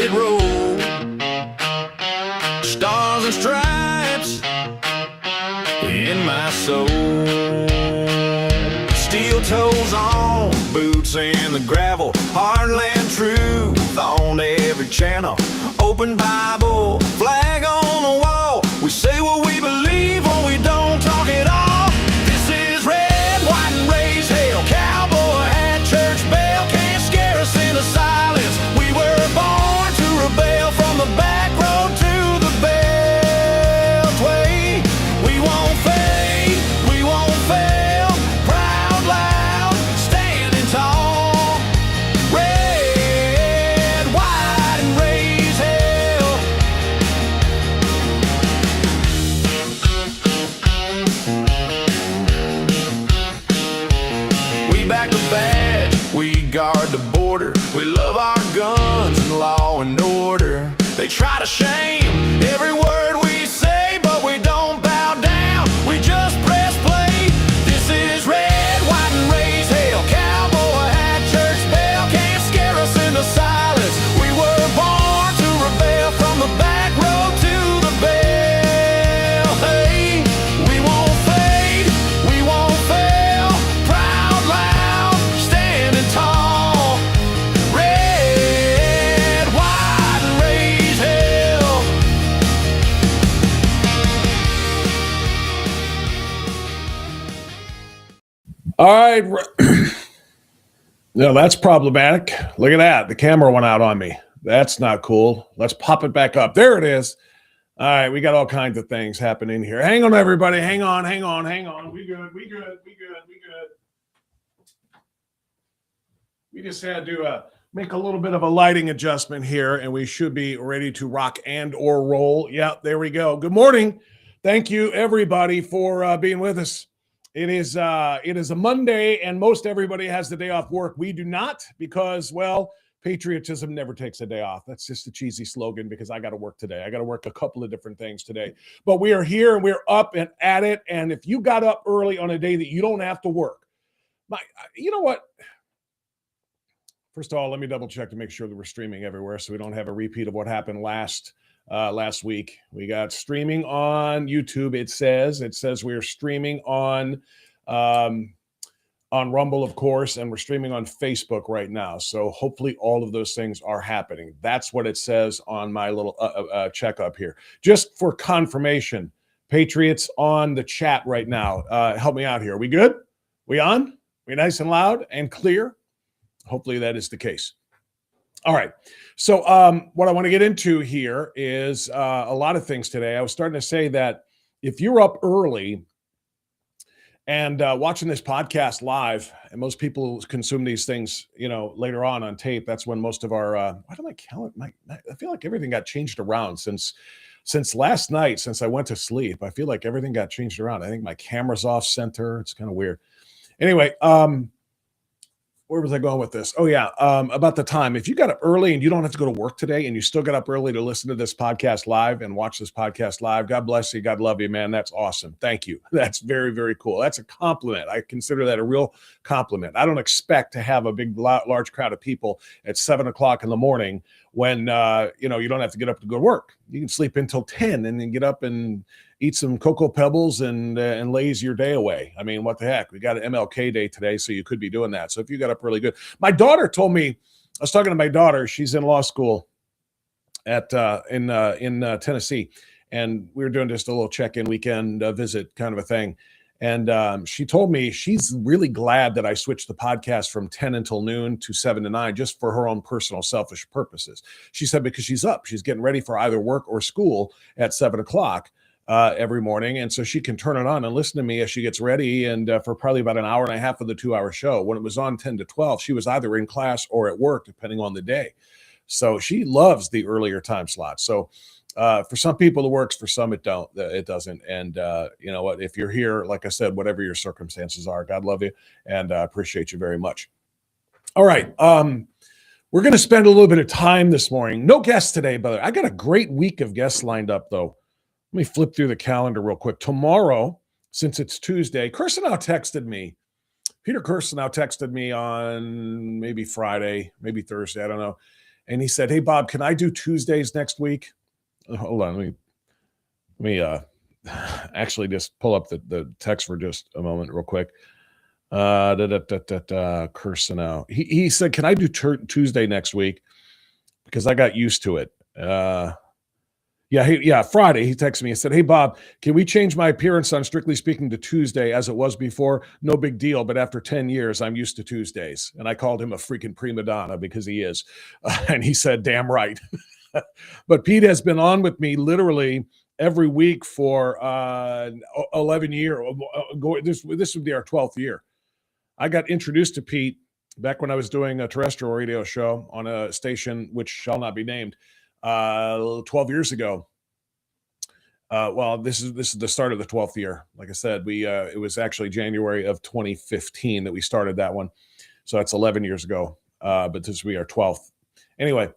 red road, stars and stripes in my soul. Steel toes on, boots in the gravel, heartland truth on every channel. Open Bible, flag on the wall. We say what we believe or we don't talk at all. This is red, white, and raise hell. Cowboy hat, church bell can't scare us into silence. We were born to rebel from the back road to the beltway. We won't fade, we won't fail. Proud, loud, standing tall. Red, white, and raise hell. We back the badge, we guard the border. We love our guns and law and order. They try to shame every word we say, but we don't bow down, we just press play. This is red, white, and raise hell. Cowboy hat, church bell can't scare us into silence. We were born to rebel from the back road to the bell. Hey, we won't fade, we won't fail. Proud, loud, standing tall. Red, white, and raise hell. All right. No, that's problematic. Look at that. The camera went out on me. That's not cool. Let's pop it back up. There it is. All right. We got all kinds of things happening here. Hang on, everybody. Hang on. We good. We just had to make a little bit of a lighting adjustment here, and we should be ready to rock and or roll. Yeah, there we go. Good morning. Thank you, everybody, for being with us. It is a Monday, and most everybody has the day off work. We do not, because, well, patriotism never takes a day off. That's just a cheesy slogan, because I got to work today. I got to work a couple of different things today. But we are here, and we're up and at it. And if you got up early on a day that you don't have to work, you know what? First of all, let me double check to make sure that we're streaming everywhere so we don't have a repeat of what happened last week. We got streaming on YouTube. It says we are streaming on Rumble, of course, and we're streaming on Facebook right now. So hopefully all of those things are happening. That's what it says on my little checkup here. Just for confirmation, Patriots on the chat right now. Help me out here. We good? We on? We nice and loud and clear? Hopefully that is the case. All right. So what I want to get into here is a lot of things today. I was starting to say that if you're up early and watching this podcast live, and most people consume these things, later on tape, that's when most of our, why do my calendar, I feel like everything got changed around since last night, since I went to sleep. I feel like everything got changed around. I think my camera's off center. It's kind of weird. Anyway, where was I going with this? Oh, yeah. About the time. If you got up early and you don't have to go to work today and you still got up early to listen to this podcast live and watch this podcast live, God bless you. God love you, man. That's awesome. Thank you. That's very, very cool. That's a compliment. I consider that a real compliment. I don't expect to have a big, large crowd of people at 7 o'clock in the morning when, you don't have to get up to go to work. You can sleep until 10 and then get up and eat some Cocoa Pebbles and laze your day away. I mean, what the heck? We got an MLK Day today, so you could be doing that. So if you got up really good. My daughter told me, I was talking to my daughter. She's in law school in Tennessee, and we were doing just a little check-in weekend visit kind of a thing. And she told me she's really glad that I switched the podcast from 10 until noon to 7 to 9 just for her own personal selfish purposes. She said because she's up. She's getting ready for either work or school at 7 o'clock. Every morning, and so she can turn it on and listen to me as she gets ready, and for probably about an hour and a half of the 2-hour show. When it was on 10 to 12, she was either in class or at work, depending on the day. So she loves the earlier time slot. So for some people it works, for some it doesn't. And you know what, if you're here, like I said, whatever your circumstances are, God love you, and I appreciate you very much. All right. We're going to spend a little bit of time this morning. No guests today, but I got a great week of guests lined up, though. Let me flip through the calendar real quick. Tomorrow, since it's Tuesday, Peter Kirstenau texted me on maybe Friday, maybe Thursday, I don't know. and he said, "Hey Bob, can I do Tuesdays next week?" Hold on, let me actually just pull up the text for just a moment, real quick. Curse now. He said, "Can I do Tuesday next week?" Because I got used to it. Yeah, Friday. He texted me and said, "Hey Bob, can we change my appearance on Strictly Speaking to Tuesday as it was before? No big deal, but after 10 years, I'm used to Tuesdays." And I called him a freaking prima donna because he is. And he said, "Damn right." But Pete has been on with me literally every week for 11 years. This would be our 12th year. I got introduced to Pete back when I was doing a terrestrial radio show on a station which shall not be named 12 years ago. Well, this is the start of the 12th year. Like I said, it was actually January of 2015 that we started that one. So that's 11 years ago. But this will be our 12th. Anyway,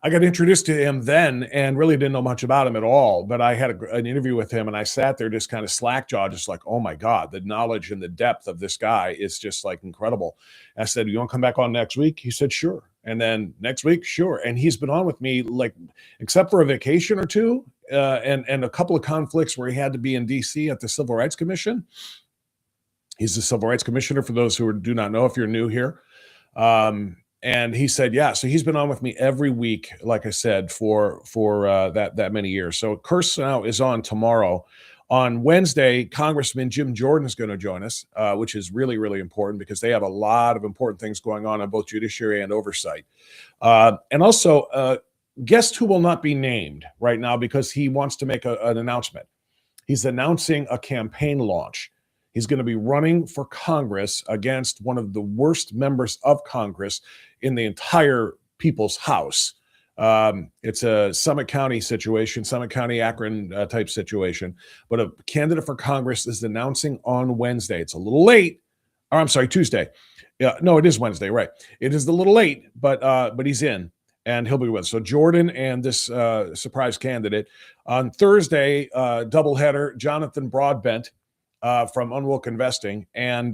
I got introduced to him then and really didn't know much about him at all. But I had an interview with him and I sat there just kind of slack-jawed, just like, oh my God, the knowledge and the depth of this guy is just like incredible. I said, "You want to come back on next week?" He said, "Sure." And then next week, sure. And he's been on with me, like, except for a vacation or two and a couple of conflicts where he had to be in DC at the Civil Rights Commission. He's the Civil Rights Commissioner, for those who do not know if you're new here. And he said, yeah, so he's been on with me every week, like I said, for that many years. So Curse Now is on tomorrow. On Wednesday, Congressman Jim Jordan is going to join us, which is really, really important because they have a lot of important things going on both judiciary and oversight. And also, guest who will not be named right now because he wants to make an announcement. He's announcing a campaign launch. He's going to be running for Congress against one of the worst members of Congress in the entire People's House. It's a Summit County situation, Summit County, Akron type situation. But a candidate for Congress is announcing on Wednesday. It's a little late. Or I'm sorry, Tuesday. Yeah, no, it is Wednesday, right? It is a little late, but he's in. And he'll be with us. So Jordan and this surprise candidate. On Thursday, doubleheader, Jonathan Broadbent from Unwoke Investing and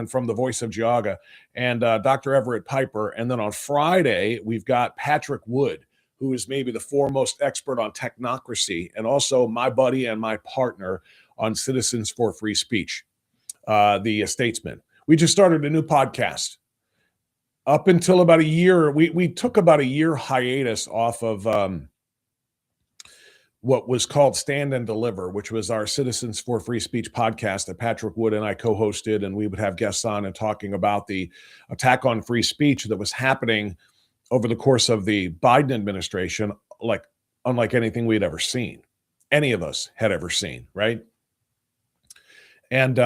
from the Voice of Geauga and Dr. Everett Piper. And then on Friday, we've got Patrick Wood, who is maybe the foremost expert on technocracy and also my buddy and my partner on Citizens for Free Speech, the Statesman. We just started a new podcast. Up until about a year, we took about a year hiatus off of what was called Stand and Deliver, which was our Citizens for Free Speech podcast that Patrick Wood and I co-hosted, and we would have guests on and talking about the attack on free speech that was happening over the course of the Biden administration, like unlike anything we'd ever seen, any of us had ever seen, right? And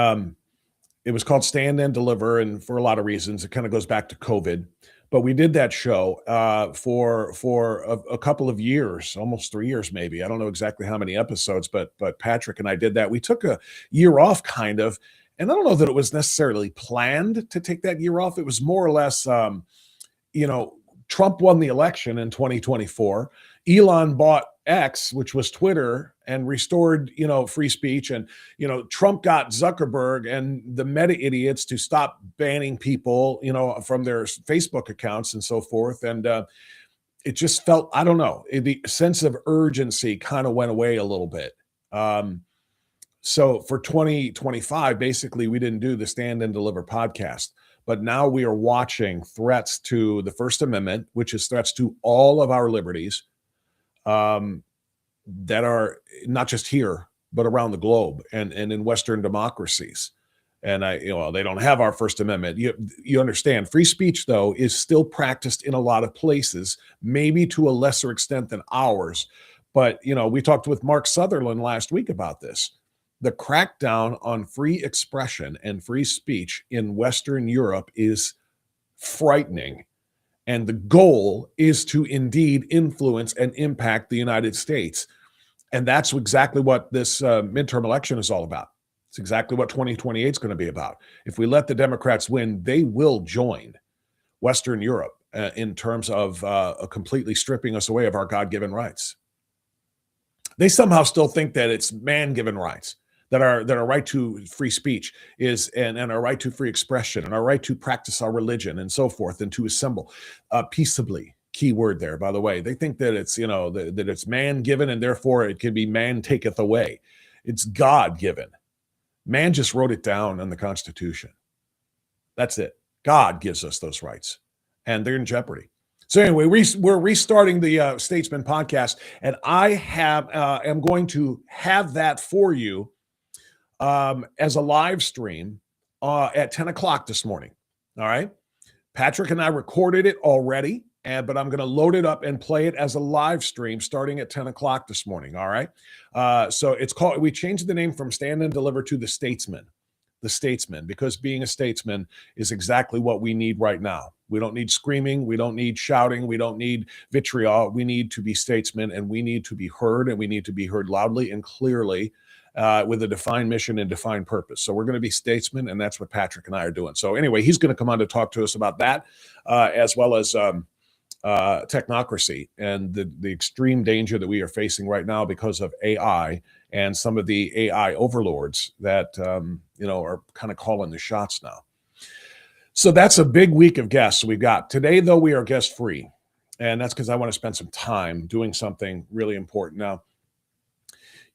it was called Stand and Deliver, and for a lot of reasons, it kind of goes back to COVID. But we did that show for a couple of years, almost 3 years maybe. I don't know exactly how many episodes, but Patrick and I did that. We took a year off, kind of, and I don't know that it was necessarily planned to take that year off. It was more or less, Trump won the election in 2024. Elon bought X, which was Twitter, and restored, free speech. And, Trump got Zuckerberg and the meta idiots to stop banning people, from their Facebook accounts and so forth. And it just felt, I don't know, the sense of urgency kind of went away a little bit. So for 2025, basically, we didn't do the Stand and Deliver podcast. But now we are watching threats to the First Amendment, which is threats to all of our liberties that are not just here, but around the globe and in Western democracies. And they don't have our First Amendment. You understand, free speech, though, is still practiced in a lot of places, maybe to a lesser extent than ours. But, we talked with Mark Sutherland last week about this. The crackdown on free expression and free speech in Western Europe is frightening. And the goal is to indeed influence and impact the United States. And that's exactly what this midterm election is all about. It's exactly what 2028 is going to be about. If we let the Democrats win, they will join Western Europe in terms of completely stripping us away of our God-given rights. They somehow still think that it's man-given rights, that our right to free speech is and our right to free expression and our right to practice our religion and so forth and to assemble peaceably key word there, by the way. They think that it's, that it's man given and therefore it can be man taketh away. It's God given. Man just wrote it down in the Constitution. That's it. God gives us those rights, and they're in jeopardy. So anyway, we're restarting the Statesman podcast, and I am going to have that for you as a live stream at 10 o'clock this morning. All right. Patrick and I recorded it already, but I'm going to load it up and play it as a live stream starting at 10 o'clock this morning. All right. So we changed the name from Stand and Deliver to the Statesman. The Statesman, because being a statesman is exactly what we need right now. We don't need screaming. We don't need shouting. We don't need vitriol. We need to be statesmen, and we need to be heard, and we need to be heard loudly and clearly with a defined mission and defined purpose. So we're going to be statesmen, and that's what Patrick and I are doing. So anyway, he's going to come on to talk to us about that, as well as technocracy and the extreme danger that we are facing right now because of AI and some of the AI overlords that are kind of calling the shots now. So that's a big week of guests we've got. Today, though, we are guest free. And that's because I want to spend some time doing something really important. Now,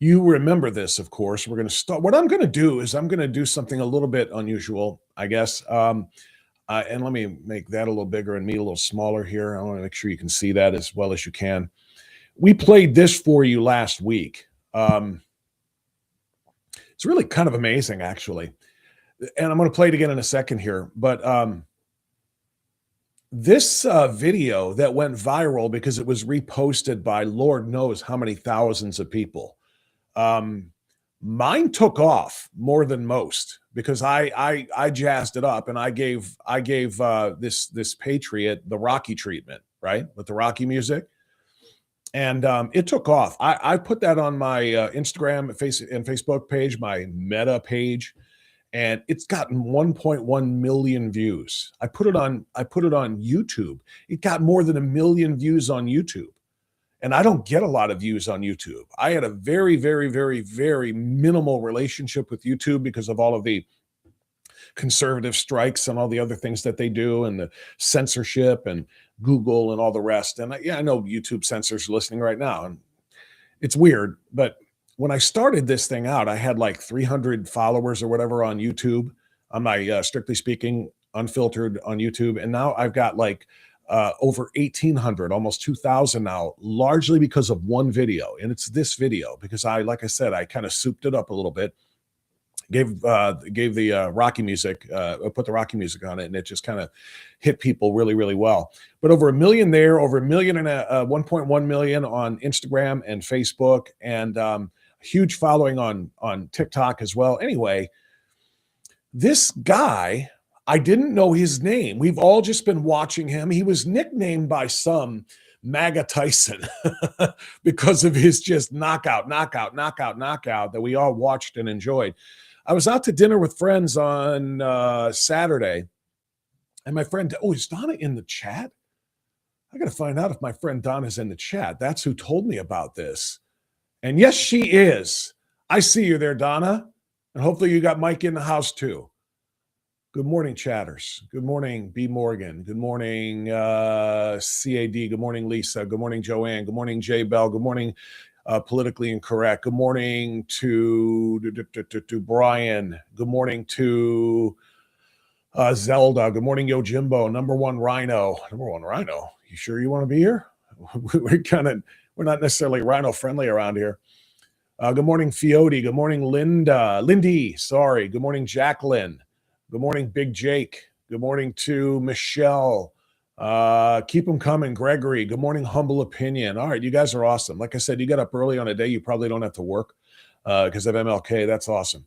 you remember this, of course. We're going to start. What I'm going to do is I'm going to do something a little bit unusual, I guess. And let me make that a little bigger and me a little smaller here. I want to make sure you can see that as well as you can. We played this for you last week. It's really kind of amazing, actually. And I'm going to play it again in a second here. But this video that went viral because it was reposted by Lord knows how many thousands of people. Mine took off more than most because I jazzed it up and I gave this patriot the Rocky treatment, right, with the Rocky music, and it took off. I put that on my Instagram and Facebook page, my Meta page, and it's gotten 1.1 million views. I put it on YouTube. It got more than 1 million views on YouTube. And I don't get a lot of views on YouTube. I had a very, very, very, very minimal relationship with YouTube because of all of the conservative strikes and all the other things that they do and the censorship and Google and all the rest. And I know YouTube censors are listening right now. And it's weird. But when I started this thing out, I had like 300 followers or whatever on YouTube. On my Strictly Speaking Unfiltered on YouTube. And now I've got like over 1,800, almost 2,000 now, largely because of one video. And it's this video because like I said, I kind of souped it up a little bit, gave the Rocky music, put the Rocky music on it, and it just kind of hit people really, really well. But over 1 million there, over 1 million and 1.1 million on Instagram and Facebook, and huge following on TikTok as well. Anyway, this guy, I didn't know his name. We've all just been watching him. He was nicknamed by some MAGA Tyson because of his just knockout that we all watched and enjoyed. I was out to dinner with friends on Saturday, and my friend, is Donna in the chat? I got to find out if my friend Donna's in the chat. That's who told me about this. And yes, she is. I see you there, Donna. And hopefully you got Mike in the house too. Good morning, chatters. Good morning, B. Morgan. Good morning, CAD. Good morning, Lisa. Good morning, Joanne. Good morning, Jay Bell. Good morning, Politically Incorrect. Good morning to Brian. Good morning to Zelda. Good morning, Yo Jimbo. Number one Rhino. You sure you want to be here? We're not necessarily rhino friendly around here. Good morning, Fiodi. Good morning, Lindy. Sorry. Good morning, Jacqueline. Good morning, Big Jake. Good morning to Michelle. Keep them coming, Gregory. Good morning, Humble Opinion. All right, you guys are awesome. Like I said, you got up early on a day you probably don't have to work because of MLK. That's awesome.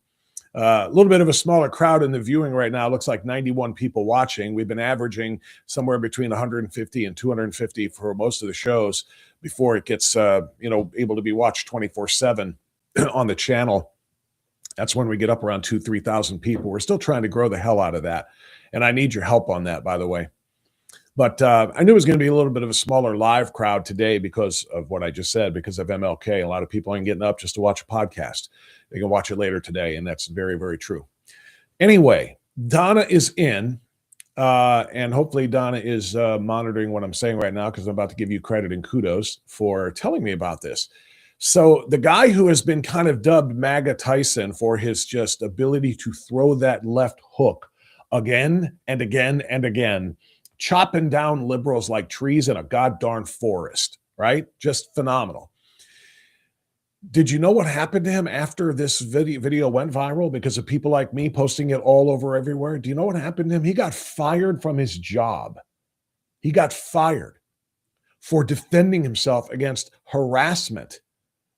A little bit of a smaller crowd in the viewing right now. It looks like 91 people watching. We've been averaging somewhere between 150 and 250 for most of the shows before it gets able to be watched 24/7 on the channel. That's when we get up around 2,000-3,000 people. We're still trying to grow the hell out of that. And I need your help on that, by the way. But I knew it was going to be a little bit of a smaller live crowd today because of what I just said, because of MLK. A lot of people ain't getting up just to watch a podcast. They can watch it later today, and that's very, very true. Anyway, Donna is in. And hopefully Donna is monitoring what I'm saying right now, because I'm about to give you credit and kudos for telling me about this. So the guy who has been kind of dubbed MAGA Tyson for his just ability to throw that left hook again and again and again, chopping down liberals like trees in a goddamn forest, right? Just phenomenal. Did you know what happened to him after this video went viral because of people like me posting it all over everywhere? Do you know what happened to him? He got fired from his job. He got fired for defending himself against harassment,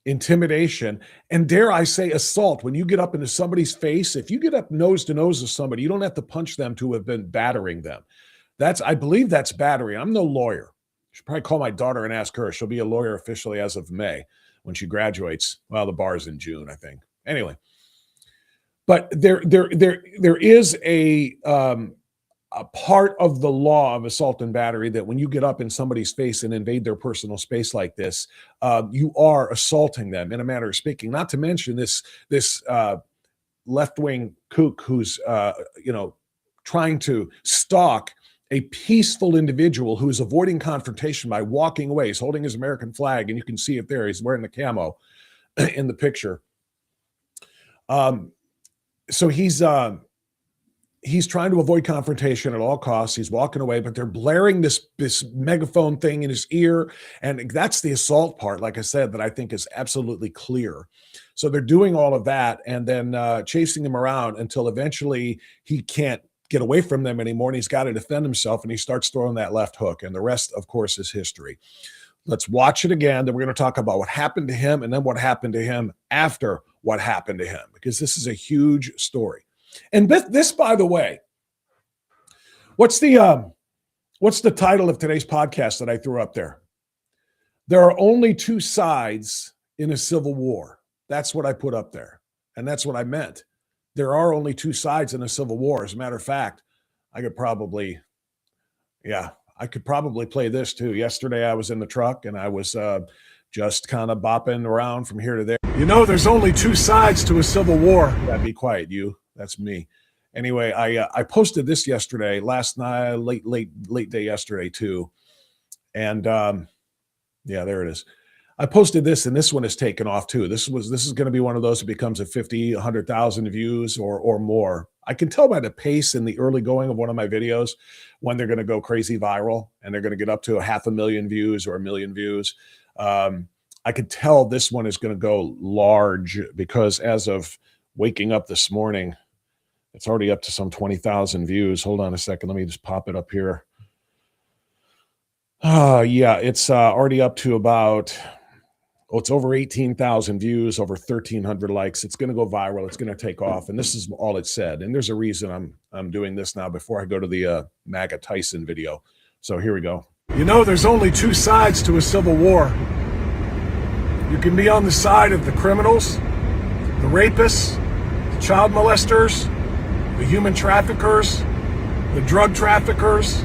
intimidation, and dare I say assault. When you get up into somebody's face, if you get up nose to nose with somebody, you don't have to punch them to have been battering them. I believe that's battery. I'm no lawyer. I should probably call my daughter and ask her. She'll be a lawyer officially as of May when she graduates. Well, the bar's in June, I think. Anyway, but there is a part of the law of assault and battery that when you get up in somebody's face and invade their personal space like this, you are assaulting them in a manner of speaking. Not to mention this left-wing kook who's trying to stalk a peaceful individual who is avoiding confrontation by walking away. He's holding his American flag, and you can see it there. He's wearing the camo in the picture. So he's trying to avoid confrontation at all costs. He's walking away, but they're blaring this megaphone thing in his ear. And that's the assault part, like I said, that I think is absolutely clear. So they're doing all of that and then chasing him around until eventually he can't get away from them anymore. And he's got to defend himself, and he starts throwing that left hook. And the rest, of course, is history. Let's watch it again. Then we're going to talk about what happened to him and then what happened to him after what happened to him, because this is a huge story. And this, by the way, what's the title of today's podcast that I threw up there? There are only two sides in a civil war. That's what I put up there. And that's what I meant. There are only two sides in a civil war. As a matter of fact, I could probably play this too. Yesterday I was in the truck and I was just kind of bopping around from here to there. You know, there's only two sides to a civil war. Yeah, be quiet, you. That's me. Anyway, I posted this yesterday, last night, late day yesterday too. And there it is. I posted this, and this one is taken off too. This is going to be one of those that becomes a 50, 100,000 views or more. I can tell by the pace in the early going of one of my videos when they're going to go crazy viral and they're going to get up to 500,000 views or 1 million views. I could tell this one is going to go large because as of waking up this morning, it's already up to some 20,000 views. Hold on a second. Let me just pop it up here. It's already up to about, it's over 18,000 views, over 1,300 likes. It's going to go viral. It's going to take off. And this is all it said. And there's a reason I'm doing this now before I go to the MAGA Tyson video. So here we go. You know, there's only two sides to a civil war. You can be on the side of the criminals, the rapists, the child molesters, the human traffickers, the drug traffickers,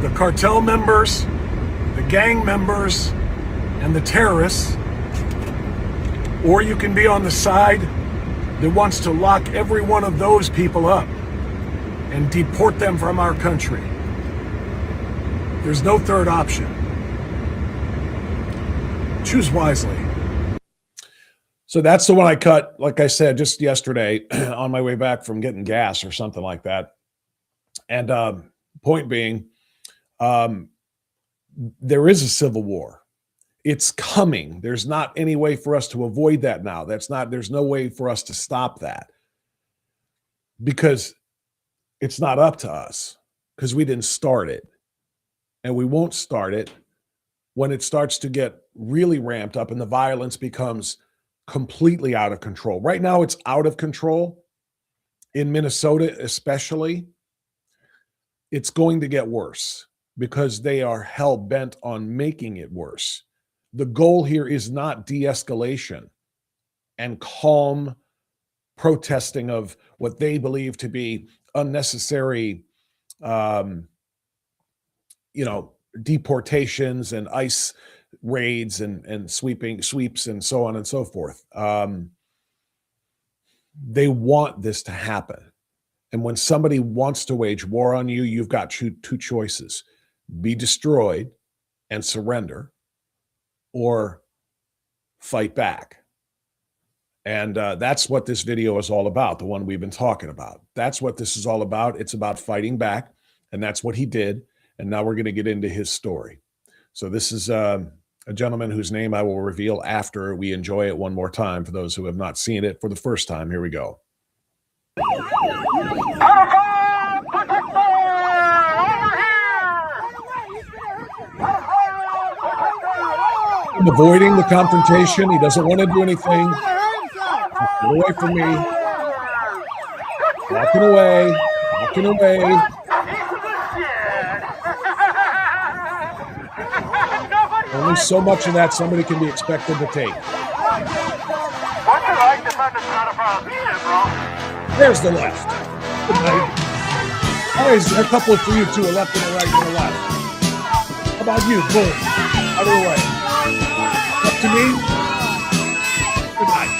the cartel members, the gang members, and the terrorists. Or you can be on the side that wants to lock every one of those people up and deport them from our country. There's no third option. Choose wisely. So that's the one I cut, like I said, just yesterday on my way back from getting gas or something like that. And point being, there is a civil war. It's coming. There's not any way for us to avoid that now. There's no way for us to stop that because it's not up to us because we didn't start it. And we won't start it when it starts to get really ramped up and the violence becomes completely out of control. Right now, it's out of control. In Minnesota, especially, it's going to get worse because they are hell-bent on making it worse. The goal here is not de-escalation and calm protesting of what they believe to be unnecessary, deportations and ICE raids and sweeps and so on and so forth. They want this to happen. And when somebody wants to wage war on you, you've got two choices: be destroyed and surrender, or fight back. And that's what this video is all about, the one we've been talking about. That's what this is all about. It's about fighting back, and that's what he did. And now we're going to get into his story. So this is a gentleman whose name I will reveal after we enjoy it one more time for those who have not seen it for the first time. Here we go. I'm avoiding the confrontation. He doesn't want to do anything. Get away from me. Walking away. Walking away. Only so much of that somebody can be expected to take. There's the left. Good night. There's a couple for you two, a left and a right and a left. How about you? Boom. Out of the way. Up to me. Good night.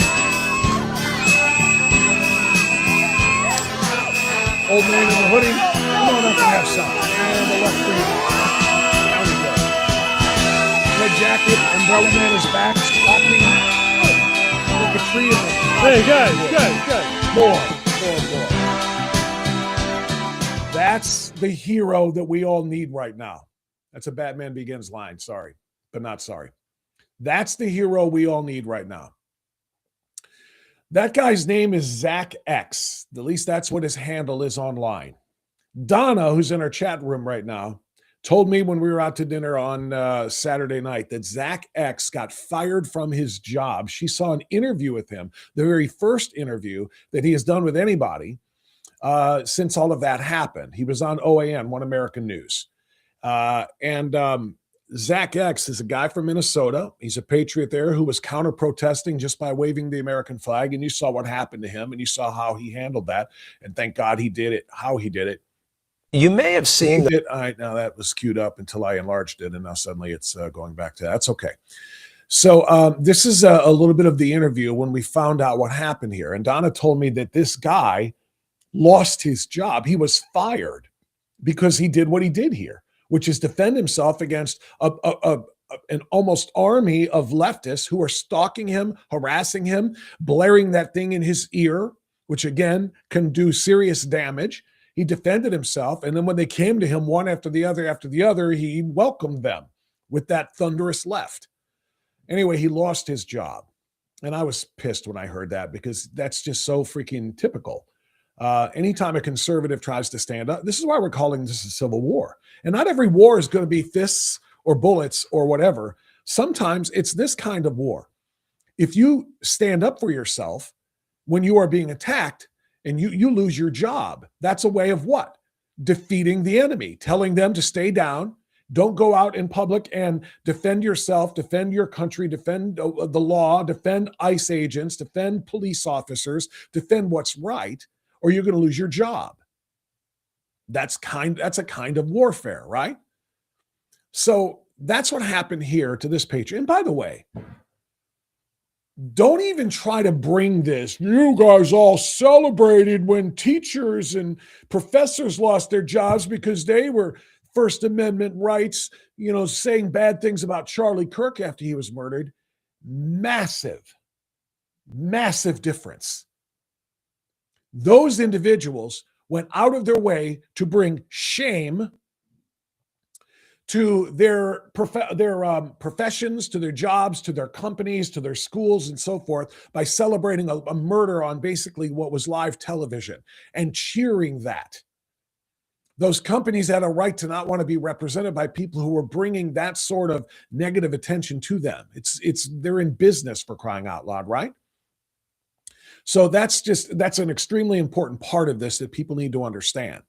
Old man in the hoodie. Come on up and have some. And the left for you. Down we go. Red jacket, umbrella man is back, squawking like a tree in the... Hey, guys. More. That's the hero that we all need right now. That's a Batman Begins line. Sorry, but not sorry. That's the hero we all need right now. That guy's name is Zach X. At least that's what his handle is online. Donna, who's in our chat room right now, told me when we were out to dinner on Saturday night that Zach X got fired from his job. She saw an interview with him, the very first interview that he has done with anybody since all of that happened. He was on OAN, One American News. Zach X is a guy from Minnesota. He's a patriot there who was counter-protesting just by waving the American flag. And you saw what happened to him, and you saw how he handled that. And thank God he did it, how he did it. You may have seen that. All right, now that was queued up until I enlarged it, and now suddenly it's going back to that. That's okay. So this is a little bit of the interview when we found out what happened here. And Donna told me that this guy lost his job. He was fired because he did what he did here, which is defend himself against an almost army of leftists who are stalking him, harassing him, blaring that thing in his ear, which again can do serious damage. He defended himself, and then when they came to him one after the other, he welcomed them with that thunderous left. Anyway, he lost his job, and I was pissed when I heard that because that's just so freaking typical. Anytime a conservative tries to stand up, this is why we're calling this a civil war. And not every war is going to be fists or bullets or whatever. Sometimes it's this kind of war. If you stand up for yourself when you are being attacked and you lose your job, that's a way of what? Defeating the enemy, telling them to stay down. Don't go out in public and defend yourself, defend your country, defend the law, defend ICE agents, defend police officers, defend what's right, or you're going to lose your job. That's a kind of warfare, right? So that's what happened here to this patriot. And by the way, don't even try to bring this. You guys all celebrated when teachers and professors lost their jobs because they were First Amendment rights, saying bad things about Charlie Kirk after he was murdered. Massive difference. Those individuals went out of their way to bring shame to their professions, to their jobs, to their companies, to their schools, and so forth by celebrating a murder on basically what was live television and cheering that. Those companies had a right to not want to be represented by people who were bringing that sort of negative attention to them. They're in business, for crying out loud, right? So that's an extremely important part of this that people need to understand.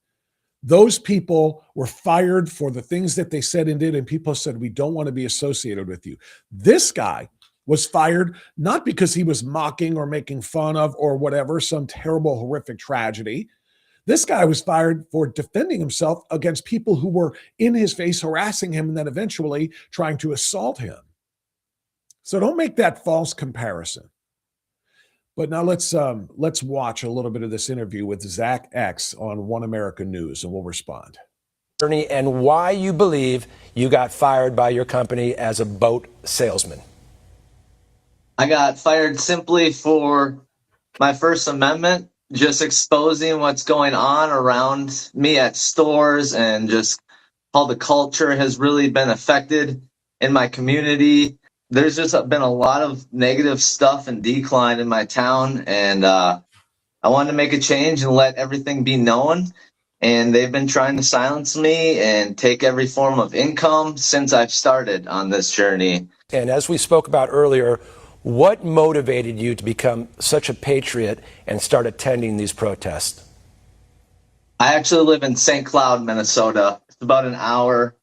Those people were fired for the things that they said and did, and people said, we don't want to be associated with you. This guy was fired not because he was mocking or making fun of or whatever, some terrible, horrific tragedy. This guy was fired for defending himself against people who were in his face, harassing him, and then eventually trying to assault him. So don't make that false comparison. But now let's watch a little bit of this interview with Zach X on One America News, and we'll respond. And why you believe you got fired by your company as a boat salesman. I got fired simply for my First Amendment, just exposing what's going on around me at stores and just how the culture has really been affected in my community. There's just been a lot of negative stuff and decline in my town, and I wanted to make a change and let everything be known. And they've been trying to silence me and take every form of income since I've started on this journey. And as we spoke about earlier, what motivated you to become such a patriot and start attending these protests? I actually live in St. Cloud, Minnesota. It's about an hour.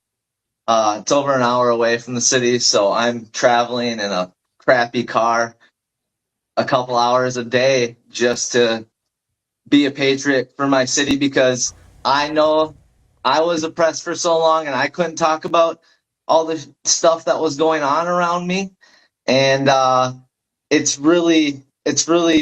It's over an hour away from the city, so I'm traveling in a crappy car a couple hours a day just to be a patriot for my city, because I know I was oppressed for so long and I couldn't talk about all the stuff that was going on around me. And it's really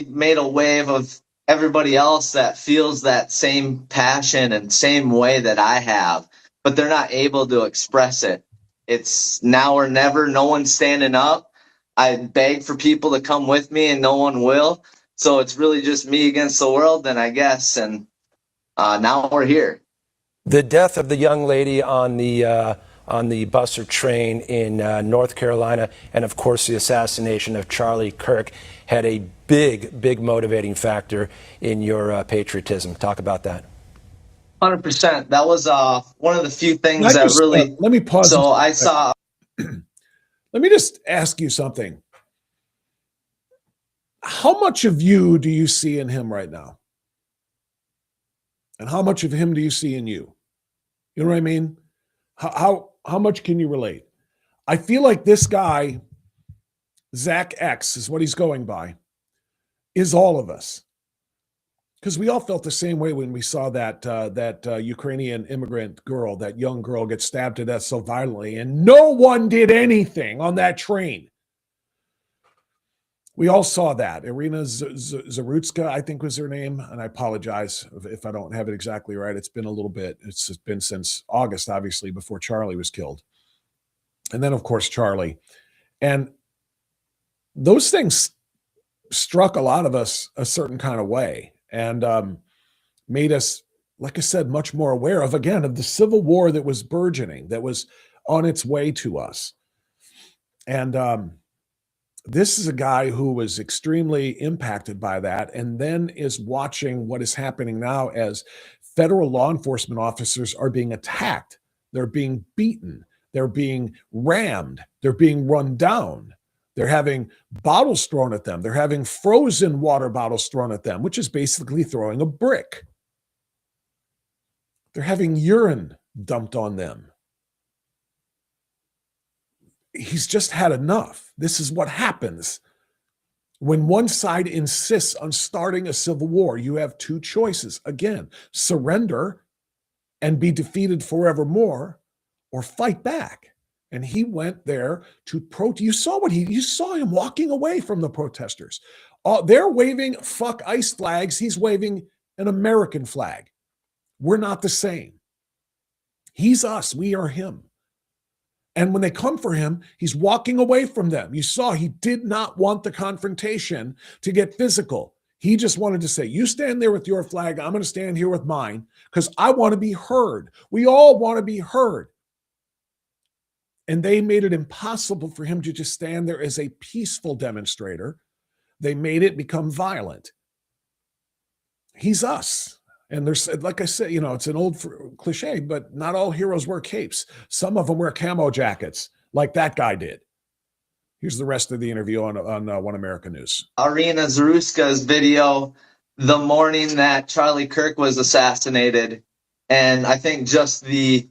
made a wave of everybody else that feels that same passion and same way that I have, but they're not able to express it. It's now or never. No one's standing up. I beg for people to come with me and no one will. So it's really just me against the world then, I guess. And now we're here. The death of the young lady on the bus or train in North Carolina, and of course the assassination of Charlie Kirk, had a big motivating factor in your patriotism. Talk about that. 100%. That was one of the few things that really. Let me pause. So I saw. Let me just ask you something. How much of you do you see in him right now? And how much of him do you see in you? You know what I mean? How much can you relate? I feel like this guy, Zach X is what he's going by, is all of us. Because we all felt the same way when we saw that Ukrainian immigrant girl, that young girl, get stabbed to death so violently, and no one did anything on that train. We all saw that. Irina Zarutska, I think was her name, and I apologize if I don't have it exactly right. It's been a little bit. It's been since August, obviously, before Charlie was killed. And then, of course, Charlie. And those things struck a lot of us a certain kind of way and made us, like I said, much more aware of the civil war that was burgeoning, that was on its way to us. And this is a guy who was extremely impacted by that, and then is watching what is happening now as federal law enforcement officers are being attacked. They're being beaten. They're being rammed. They're being run down. They're having bottles thrown at them. They're having frozen water bottles thrown at them, which is basically throwing a brick. They're having urine dumped on them. He's just had enough. This is what happens when one side insists on starting a civil war. You have two choices. Again, surrender and be defeated forevermore, or fight back. And he went there to protest. You saw him walking away from the protesters. They're waving fuck ICE flags. He's waving an American flag. We're not the same. He's us. We are him. And when they come for him, he's walking away from them. You saw he did not want the confrontation to get physical. He just wanted to say, you stand there with your flag, I'm going to stand here with mine, because I want to be heard. We all want to be heard. And they made it impossible for him to just stand there as a peaceful demonstrator. They made it become violent. He's us. And there's, like I said, it's an old cliche, but not all heroes wear capes. Some of them wear camo jackets, like that guy did. Here's the rest of the interview on One America News. Irina Zarutska's video the morning that Charlie Kirk was assassinated. And I think just the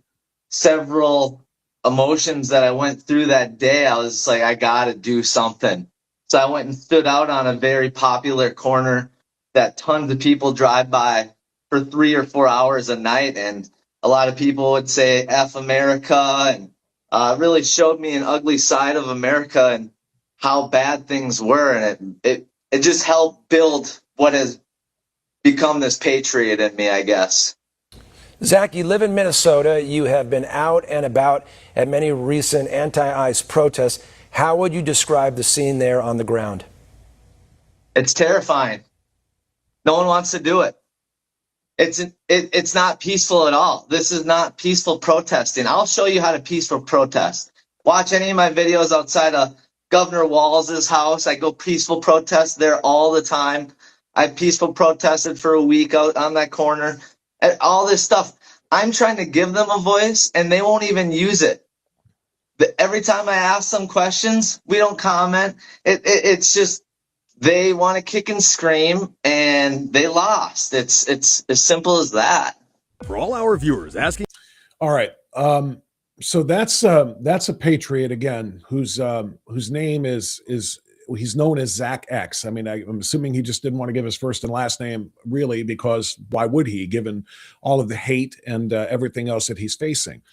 several emotions that I went through that day, I was just like, I got to do something. So I went and stood out on a very popular corner that tons of people drive by for 3 or 4 hours a night, and a lot of people would say F America, and really showed me an ugly side of America and how bad things were. And it it just helped build what has become this patriot in me, I guess. Zach, you live in Minnesota. You have been out and about at many recent anti-ICE protests. How would you describe the scene there on the ground? It's terrifying. No one wants to do it. It's not peaceful at all. This is not peaceful protesting. I'll show you how to peaceful protest. Watch any of my videos outside of Governor Walz's house. I go peaceful protest there all the time. I peaceful protested for a week out on that corner. And all this stuff. I'm trying to give them a voice, and they won't even use it. Every time I ask them questions, we don't comment. It's just they want to kick and scream, and they lost. It's as simple as that. For all our viewers asking. All right. So that's a patriot again, whose name is he's known as Zach X. I mean, I'm assuming he just didn't want to give his first and last name, really, because why would he, given all of the hate and everything else that he's facing?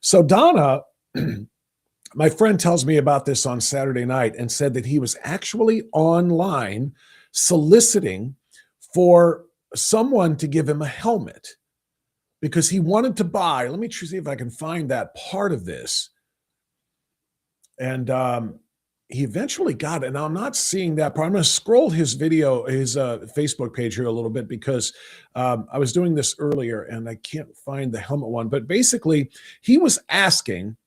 So Donna, my friend, tells me about this on Saturday night and said that he was actually online soliciting for someone to give him a helmet because he wanted to buy. Let me see if I can find that part of this. And he eventually got it. Now, I'm not seeing that part. I'm going to scroll his video, his Facebook page here a little bit because I was doing this earlier and I can't find the helmet one. But basically, he was asking,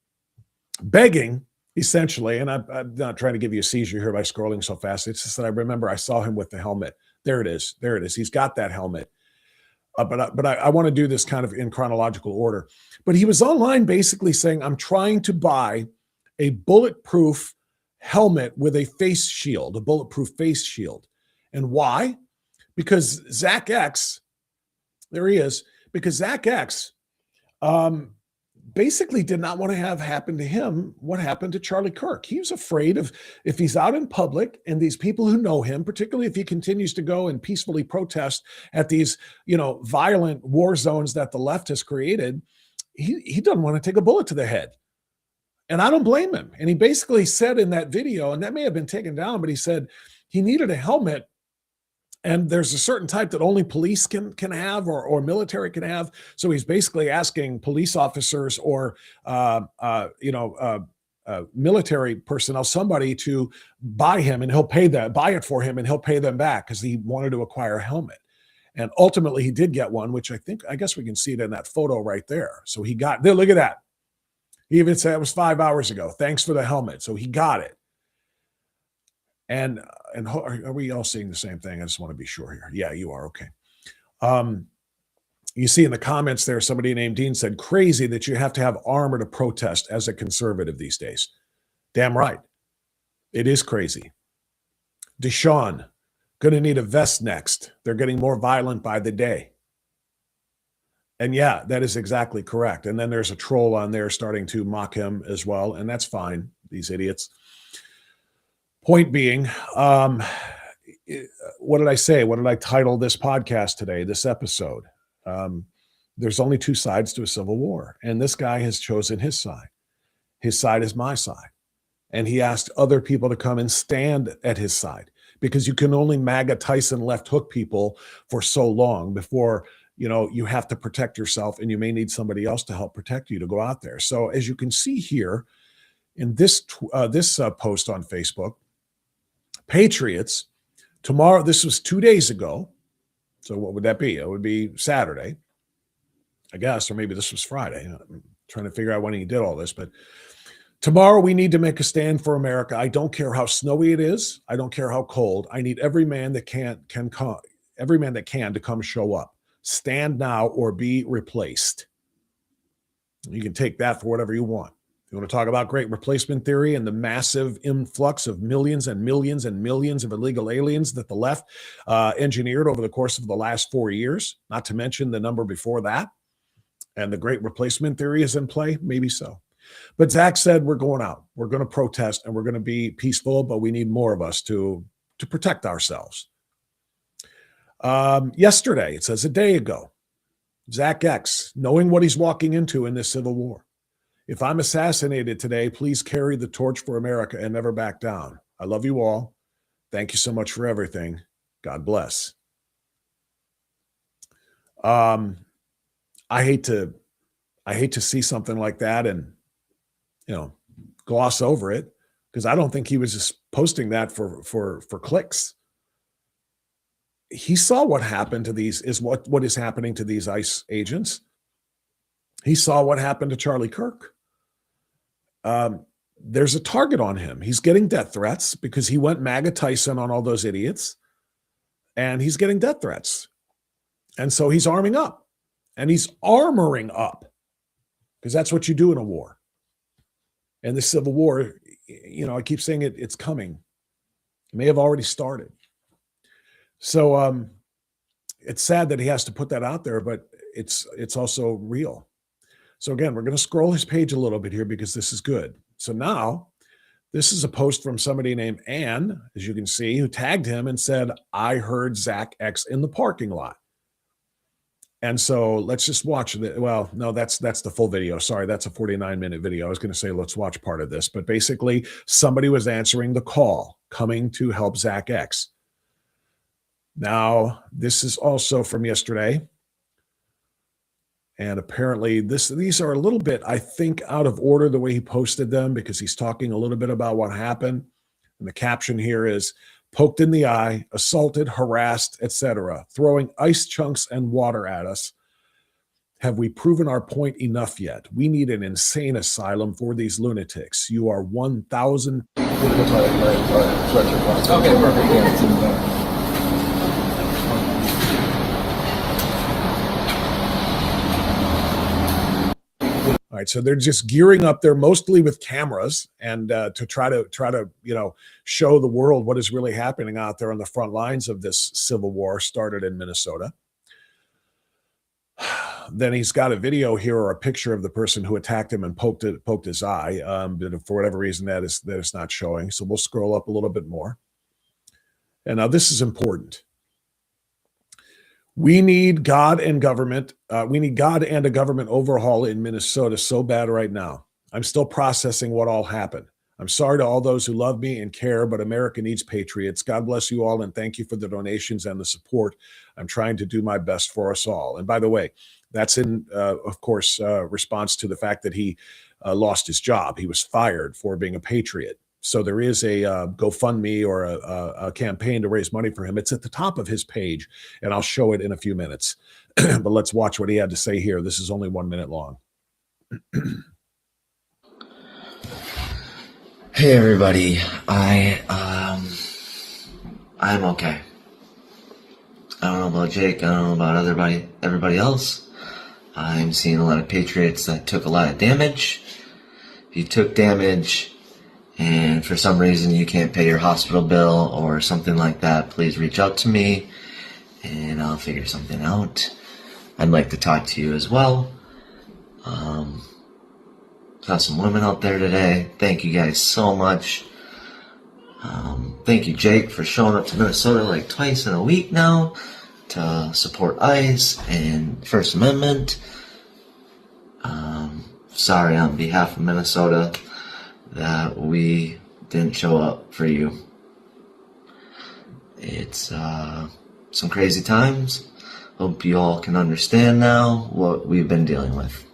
begging, essentially, and I'm not trying to give you a seizure here by scrolling so fast. It's just that I remember I saw him with the helmet. There it is. There it is. He's got that helmet. But I want to do this kind of in chronological order. But he was online basically saying, I'm trying to buy a bulletproof helmet with a face shield, a bulletproof face shield. And why? Because Zach X, there he is, because Zach X basically did not want to have happen to him what happened to Charlie Kirk. He was afraid of, if he's out in public and these people who know him, particularly if he continues to go and peacefully protest at these, violent war zones that the left has created, he doesn't want to take a bullet to the head. And I don't blame him. And he basically said in that video, and that may have been taken down, but he said he needed a helmet. And there's a certain type that only police can have or military can have. So he's basically asking police officers or, military personnel, somebody to buy him and he'll buy it for him and he'll pay them back because he wanted to acquire a helmet. And ultimately he did get one, which I guess we can see it in that photo right there. So he got there. Look at that. He even said it was 5 hours ago. Thanks for the helmet. So he got it. And are we all seeing the same thing? I just want to be sure here. Yeah, you are. Okay. You see in the comments there, somebody named Dean said, crazy that you have to have armor to protest as a conservative these days. Damn right. It is crazy. Deshaun, going to need a vest next. They're getting more violent by the day. And yeah, that is exactly correct. And then there's a troll on there starting to mock him as well. And that's fine, these idiots. Point being, what did I say? What did I title this podcast today, this episode? There's only two sides to a civil war. And this guy has chosen his side. His side is my side. And he asked other people to come and stand at his side because you can only MAGA Tyson left hook people for so long before you have to protect yourself and you may need somebody else to help protect you to go out there. So as you can see here in this post on Facebook, Patriots tomorrow, this was 2 days ago. So what would that be? It would be Saturday, I guess, or maybe this was Friday. I'm trying to figure out when he did all this, but tomorrow we need to make a stand for America. I don't care how snowy it is. I don't care how cold. I need every man that can come, every man that can to come show up. Stand now or be replaced. You can take that for whatever you want. You want to talk about great replacement theory and the massive influx of millions and millions and millions of illegal aliens that the left engineered over the course of the last 4 years, not to mention the number before that, and the great replacement theory is in play? Maybe so. But Zach said, we're going out. We're going to protest and we're going to be peaceful, but we need more of us to protect ourselves. Yesterday, it says a day ago, Zach X, knowing what he's walking into in this civil war. If I'm assassinated today, please carry the torch for America and never back down. I love you all. Thank you so much for everything. God bless. I hate to see something like that and, gloss over it, because I don't think he was just posting that for clicks. He saw what happened to what is happening to these ICE agents. He saw what happened to Charlie Kirk. There's a target on him. He's getting death threats because he went MAGA Tyson on all those idiots, and he's getting death threats. And so he's arming up, and he's armoring up, because that's what you do in a war. And the Civil War, I keep saying it's coming. It may have already started. So it's sad that he has to put that out there, but it's also real. So again, we're going to scroll his page a little bit here because this is good. So now, this is a post from somebody named Ann, as you can see, who tagged him and said, "I heard Zach X in the parking lot." And so let's just watch it. Well, no, that's the full video. Sorry, that's a 49-minute video. I was going to say, let's watch part of this. But basically, somebody was answering the call, coming to help Zach X. Now, this is also from yesterday. And apparently these are a little bit, I think, out of order the way he posted them, because he's talking a little bit about what happened. And the caption here is, "Poked in the eye, assaulted, harassed, etc., throwing ice chunks and water at us. Have we proven our point enough yet? We need an insane asylum for these lunatics. You are 1,000." Okay, perfect. All right, so they're just gearing up there, mostly with cameras, and to try to show the world what is really happening out there on the front lines of this civil war started in Minnesota. Then he's got a video here, or a picture of the person who attacked him and poked his eye. But for whatever reason, that is not showing. So we'll scroll up a little bit more. And now this is important. We need God and government. We need God and a government overhaul in Minnesota so bad right now. I'm still processing what all happened. I'm sorry to all those who love me and care, but America needs patriots. God bless you all, and thank you for the donations and the support. I'm trying to do my best for us all. And by the way, that's in, of course, response to the fact that he lost his job. He was fired for being a patriot. So there is a GoFundMe or a campaign to raise money for him. It's at the top of his page, and I'll show it in a few minutes. But let's watch what he had to say here. This is only 1 minute long. Hey everybody, I'm okay. I don't know about Jake, I don't know about everybody else. I'm seeing a lot of patriots that took a lot of damage. If you took damage and for some reason you can't pay your hospital bill or something like that, please reach out to me and I'll figure something out. I'd like to talk to you as well. Saw some women out there today. Thank you guys so much. Thank you, Jake, for showing up to Minnesota like twice in a week now to support ICE and First Amendment. Sorry on behalf of Minnesota that we didn't show up for you. It's some crazy times. Hope you all can understand now what we've been dealing with.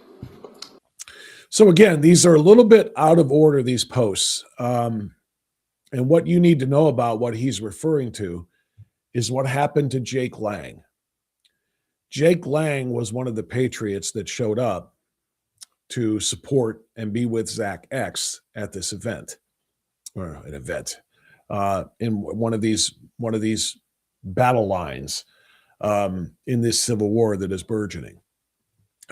So again, these are a little bit out of order, these posts. And what you need to know about what he's referring to is what happened to Jake Lang. Jake Lang was one of the patriots that showed up to support and be with Zach X at this event, or an event, in one of these battle lines in this civil war that is burgeoning.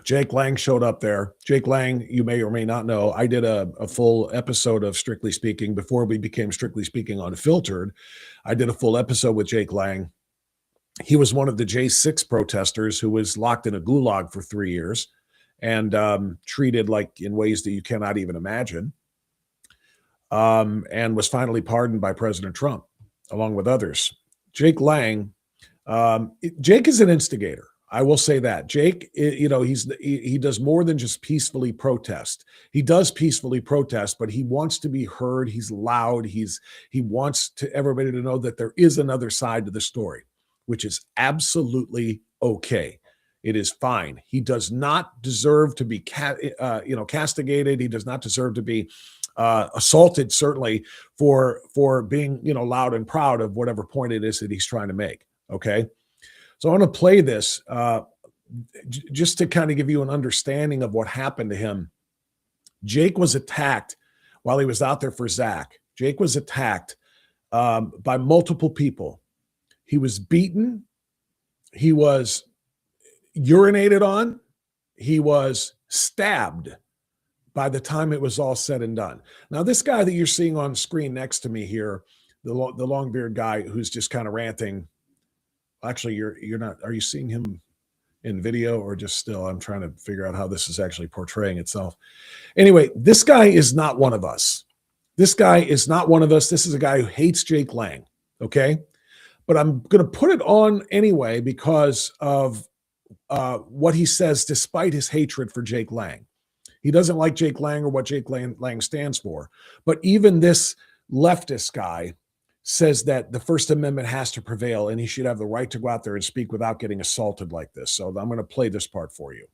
Jake Lang showed up there. Jake Lang, you may or may not know, I did a full episode of Strictly Speaking before we became Strictly Speaking Unfiltered. I did a full episode with Jake Lang. He was one of the J6 protesters who was locked in a gulag for 3 years and treated like in ways that you cannot even imagine, and was finally pardoned by President Trump, along with others. Jake Lang, Jake is an instigator. I will say that Jake, you know, he does more than just peacefully protest. He does peacefully protest, but he wants to be heard. He's loud. He wants to everybody to know that there is another side to the story, which is absolutely okay. It is fine. He does not deserve to be, castigated. He does not deserve to be assaulted, certainly for being, loud and proud of whatever point it is that he's trying to make. Okay. So I want to play this just to kind of give you an understanding of what happened to him. Jake was attacked while he was out there for Zach. Jake was attacked by multiple people. He was beaten. He was urinated on. He was stabbed by the time it was all said and done. Now, this guy that you're seeing on screen next to me here, the long beard guy who's just kind of ranting. Actually, you're not. Are you seeing him in video or just still? I'm trying to figure out how this is actually portraying itself. Anyway, this guy is not one of us. This guy is not one of us. This is a guy who hates Jake Lang. Okay, but I'm going to put it on anyway because of what he says, despite his hatred for Jake Lang. He doesn't like Jake Lang or what Jake Lang stands for. But even this leftist guy says that the First Amendment has to prevail and he should have the right to go out there and speak without getting assaulted like this. So I'm going to play this part for you.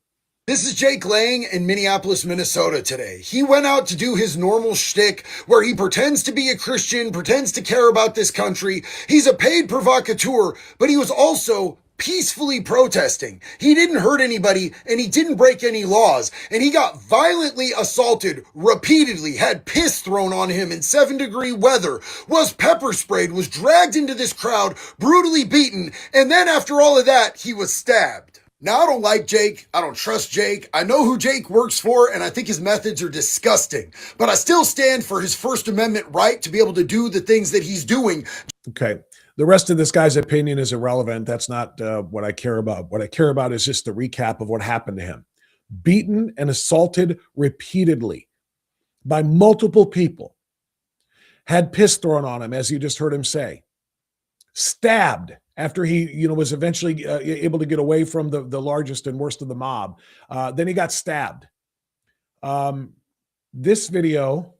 This is Jake Lang in Minneapolis, Minnesota today. He went out to do his normal shtick where he pretends to be a Christian, pretends to care about this country. He's a paid provocateur, but he was also peacefully protesting. He didn't hurt anybody and he didn't break any laws, and he got violently assaulted repeatedly, had piss thrown on him in 7-degree weather, was pepper sprayed, was dragged into this crowd, brutally beaten, and then after all of that, he was stabbed. Now, I don't like Jake. I don't trust Jake. I know who Jake works for, and I think his methods are disgusting. But I still stand for his First Amendment right to be able to do the things that he's doing. Okay. The rest of this guy's opinion is irrelevant. That's not what I care about. What I care about is just the recap of what happened to him. Beaten and assaulted repeatedly by multiple people. Had piss thrown on him, as you just heard him say. Stabbed after he, was eventually able to get away from the largest and worst of the mob. Then he got stabbed. This video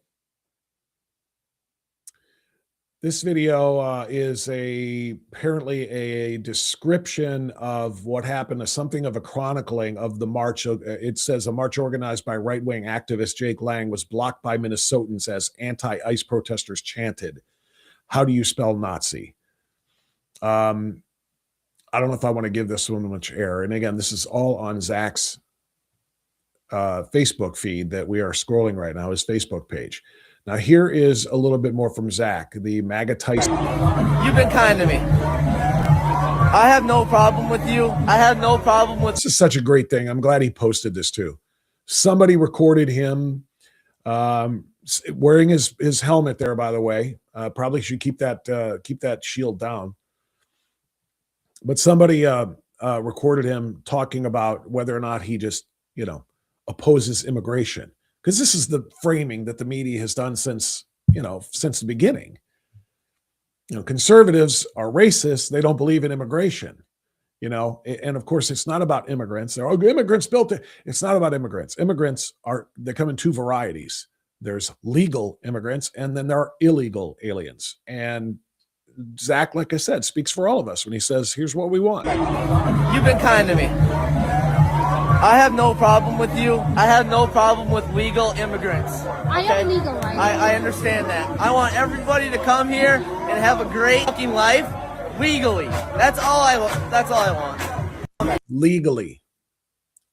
is apparently a description of what happened, something of a chronicling of the march. It says a march organized by right-wing activist Jake Lang was blocked by Minnesotans as anti-ICE protesters chanted, "How do you spell Nazi?" I don't know if I want to give this one much air. And again, this is all on Zach's Facebook feed that we are scrolling right now, his Facebook page. Now, here is a little bit more from Zach, the MAGA Tyson. You've been kind to me. I have no problem with you. I have no problem with... This is such a great thing. I'm glad he posted this too. Somebody recorded him wearing his helmet there, by the way. Probably should keep that shield down. But somebody recorded him talking about whether or not he just, opposes immigration. Because this is the framing that the media has done since the beginning. Conservatives are racist. They don't believe in immigration, and of course, it's not about immigrants. Immigrants built it. It's not about immigrants. They come in two varieties. There's legal immigrants, and then there are illegal aliens. And Zach, like I said, speaks for all of us when he says, here's what we want. You've been kind to me. I have no problem with you. I have no problem with legal immigrants. I am legal, right? I understand that. I want everybody to come here and have a great fucking life legally. That's all I want. Legally.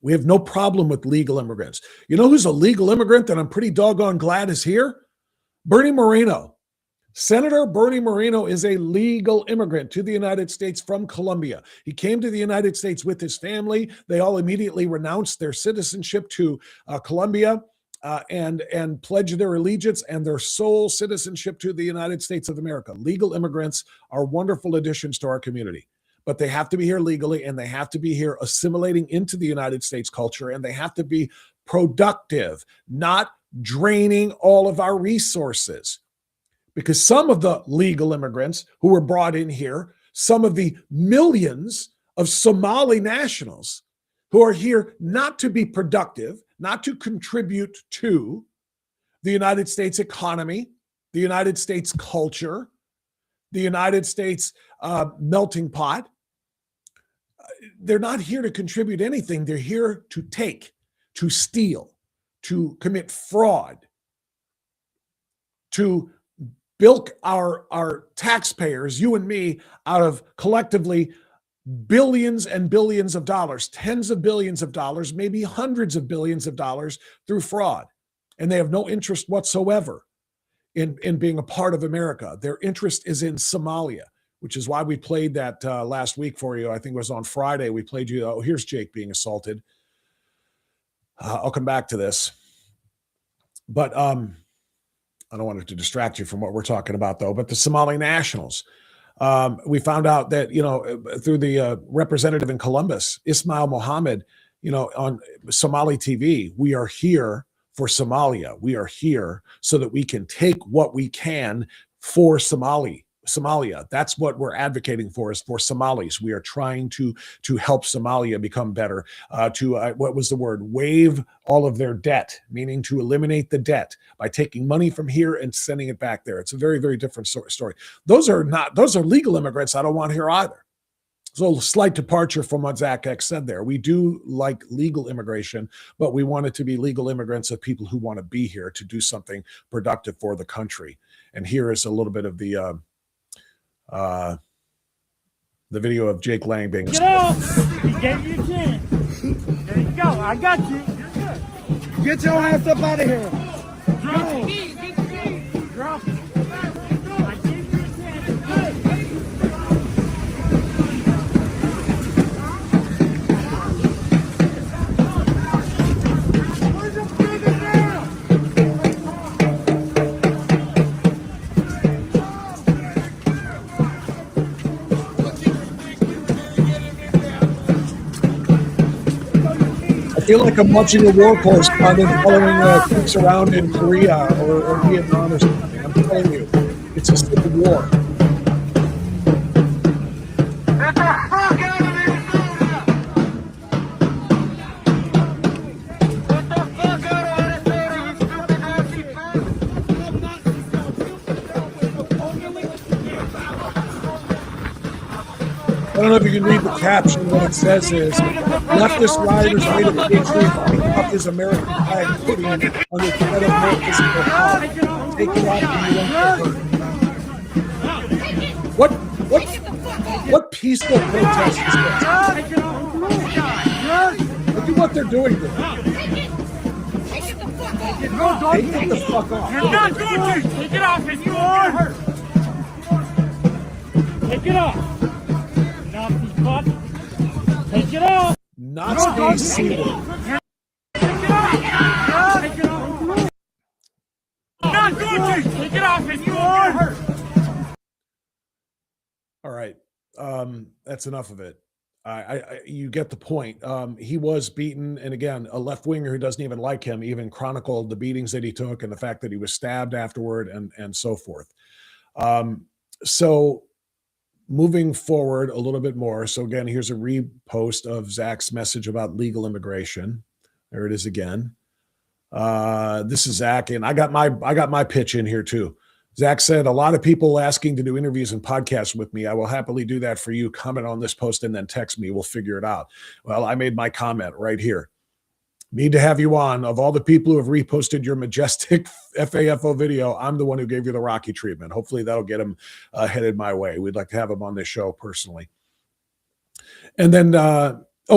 We have no problem with legal immigrants. You know who's a legal immigrant that I'm pretty doggone glad is here? Bernie Moreno. Senator Bernie Moreno is a legal immigrant to the United States from Colombia. He came to the United States with his family. They all immediately renounced their citizenship to Colombia and pledged their allegiance and their sole citizenship to the United States of America. Legal immigrants are wonderful additions to our community, but they have to be here legally, and they have to be here assimilating into the United States culture, and they have to be productive, not draining all of our resources. Because some of the legal immigrants who were brought in here, some of the millions of Somali nationals who are here not to be productive, not to contribute to the United States economy, the United States culture, the United States melting pot. They're not here to contribute anything. They're here to take, to steal, to commit fraud, to bilk our taxpayers, you and me, out of collectively billions and billions of dollars, tens of billions of dollars, maybe hundreds of billions of dollars through fraud. And they have no interest whatsoever in being a part of America. Their interest is in Somalia, which is why we played that last week for you. I think it was on Friday. We played you, oh, here's Jake being assaulted. I'll come back to this. But I don't want it to distract you from what we're talking about, though. But the Somali nationals, we found out that, through the representative in Columbus, Ismail Mohammed, on Somali TV, we are here for Somalia. We are here so that we can take what we can for Somalia. That's what we're advocating for, is for Somalis. We are trying to help Somalia become better, what was the word? Waive all of their debt, meaning to eliminate the debt by taking money from here and sending it back there. It's a very, very different story. Those are legal immigrants I don't want here either. So a slight departure from what Zach X said there. We do like legal immigration, but we want it to be legal immigrants of people who want to be here to do something productive for the country. And here is a little bit of the video of Jake Lang being. Get off! He gave you a chance. There you go. I got you. You're good. Get your ass up out of here. Drop it. Drop it. I gave you a chance. Where's the freaking now? I feel like I'm watching a war correspondent following troops around in Korea or Vietnam or something. I'm telling you, it's a civil war. Get the fuck out of Minnesota! Get the fuck out of Minnesota, you stupid Nazi I don't know if you can read the caption. What it says is, leftist rioters made a patriot pick up his American flag putting under threat of more physical harm. Take it off and you won't get hurt. What peaceful protest is this? Look at what they're doing there. Take the fuck off. You're not going to! Take it off and you are hurt! Take it off! Nazi fuck! Take it off! Nazi C-word. Take it off! Take it off! You're not going to! Take it off and you are hurt! All right. That's enough of it. You get the point. He was beaten, and again, a left-winger who doesn't even like him even chronicled the beatings that he took and the fact that he was stabbed afterward and so forth. So moving forward a little bit more. So again, here's a repost of Zach's message about legal immigration. There it is again. This is Zach, and I got my pitch in here too. Zach said, a lot of people asking to do interviews and podcasts with me. I will happily do that for you. Comment on this post and then text me. We'll figure it out. Well, I made my comment right here. Need to have you on. Of all the people who have reposted your majestic FAFO video, I'm the one who gave you the Rocky treatment. Hopefully that'll get him headed my way. We'd like to have him on this show personally. And then,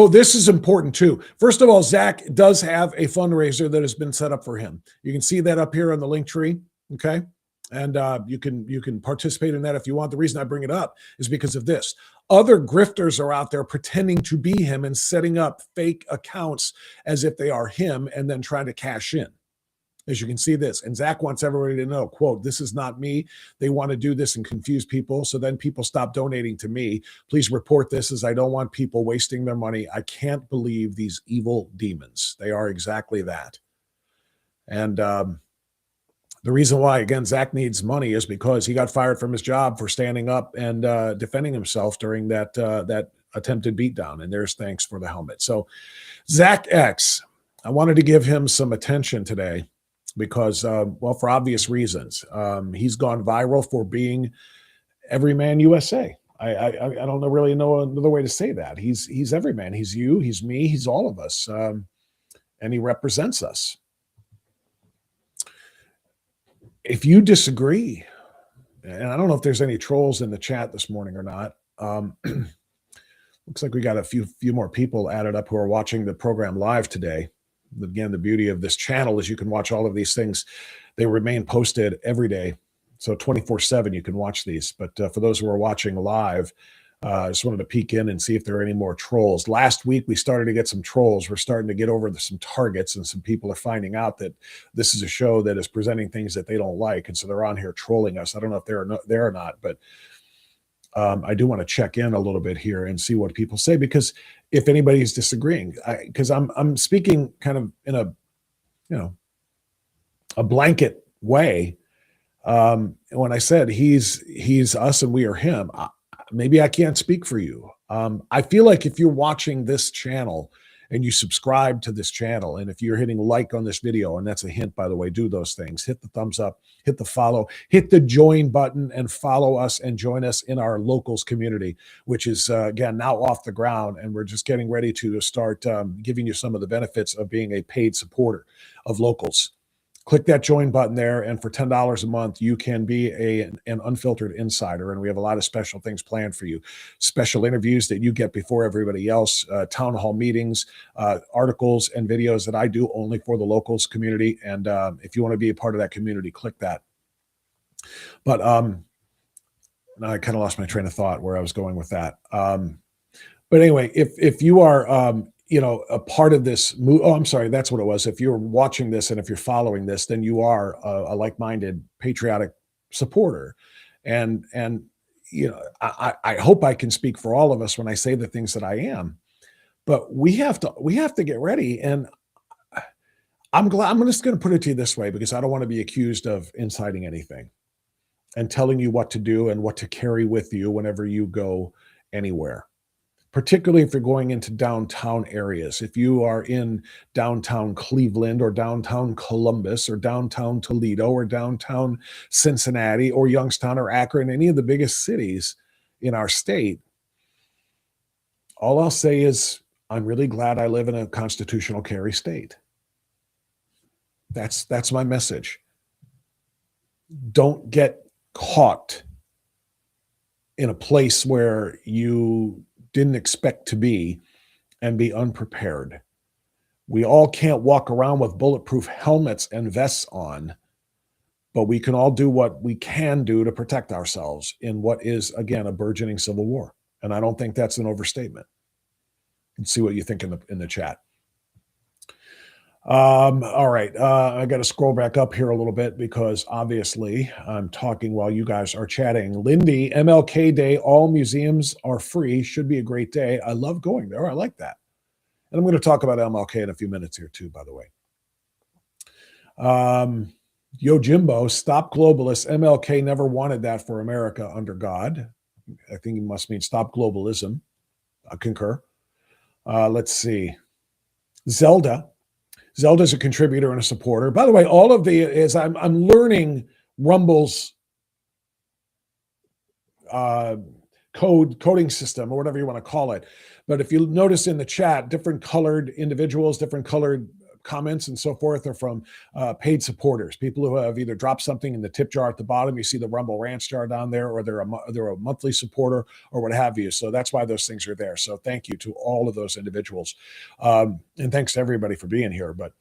this is important too. First of all, Zach does have a fundraiser that has been set up for him. You can see that up here on the link tree. Okay. And you can participate in that if you want. The reason I bring it up is because of this. Other grifters are out there pretending to be him and setting up fake accounts as if they are him and then trying to cash in. As you can see this. And Zach wants everybody to know, quote, this is not me. They want to do this and confuse people. So then people stop donating to me. Please report this, as I don't want people wasting their money. I can't believe these evil demons. They are exactly that. And the reason why, again, Zach needs money is because he got fired from his job for standing up and defending himself during that attempted beatdown. And there's thanks for the helmet. So Zach X, I wanted to give him some attention today because, well, for obvious reasons. He's gone viral for being Everyman USA. I don't really know another way to say that. He's everyman. He's you. He's me. He's all of us, and he represents us. If you disagree, and I don't know if there's any trolls in the chat this morning or not. Looks like we got a few more people added up who are watching the program live today. Again, the beauty of this channel is you can watch all of these things. They remain posted every day. So 24/7, you can watch these. But for those who are watching live, I just wanted to peek in and see if there are any more trolls. Last week, we started to get some trolls. We're starting to get over some targets, and some people are finding out that this is a show that is presenting things that they don't like. And so they're on here trolling us. I don't know if they're there or not, but I do want to check in a little bit here and see what people say, because if anybody's disagreeing, because I'm speaking kind of in a blanket way. When I said he's us and we are him, maybe I can't speak for you. I feel like if you're watching this channel and you subscribe to this channel, and if you're hitting like on this video, and that's a hint, by the way, do those things. Hit the thumbs up, hit the follow, hit the join button, and follow us and join us in our locals community, which is, again, now off the ground. And we're just getting ready to start giving you some of the benefits of being a paid supporter of locals. Click that join button there, and for $10 a month, you can be an unfiltered insider, and we have a lot of special things planned for you. Special interviews that you get before everybody else, town hall meetings, articles, and videos that I do only for the locals community. And if you want to be a part of that community, click that. But now I kind of lost my train of thought where I was going with that. But anyway, if you are a part of this move. Oh, I'm sorry. That's what it was. If you're watching this and if you're following this, then you are a like-minded, patriotic supporter. And I hope I can speak for all of us when I say the things that I am. But we have to get ready. And I'm just going to put it to you this way, because I don't want to be accused of inciting anything and telling you what to do and what to carry with you whenever you go anywhere. Particularly if you're going into downtown areas. If you are in downtown Cleveland or downtown Columbus or downtown Toledo or downtown Cincinnati or Youngstown or Akron, any of the biggest cities in our state, all I'll say is I'm really glad I live in a constitutional carry state. That's my message. Don't get caught in a place where you didn't expect to be and be unprepared. We all can't walk around with bulletproof helmets and vests on, but we can all do what we can do to protect ourselves in what is, again, a burgeoning civil war. And I don't think that's an overstatement. Let's see what you think in the chat. All right. I got to scroll back up here a little bit because obviously I'm talking while you guys are chatting. Lindy, MLK Day, all museums are free. Should be a great day. I love going there. I like that. And I'm going to talk about MLK in a few minutes here too, by the way. Yo Jimbo, stop globalists. MLK never wanted that for America under God. I think he must mean stop globalism. I concur. Let's see. Zelda's a contributor and a supporter. By the way, all of I'm learning Rumble's coding system, or whatever you want to call it. But if you notice in the chat, different colored individuals, different colored comments and so forth are from paid supporters, people who have either dropped something in the tip jar at the bottom. You see the Rumble Ranch jar down there, or they're a monthly supporter or what have you. So that's why those things are there. So thank you to all of those individuals. And thanks to everybody for being here. But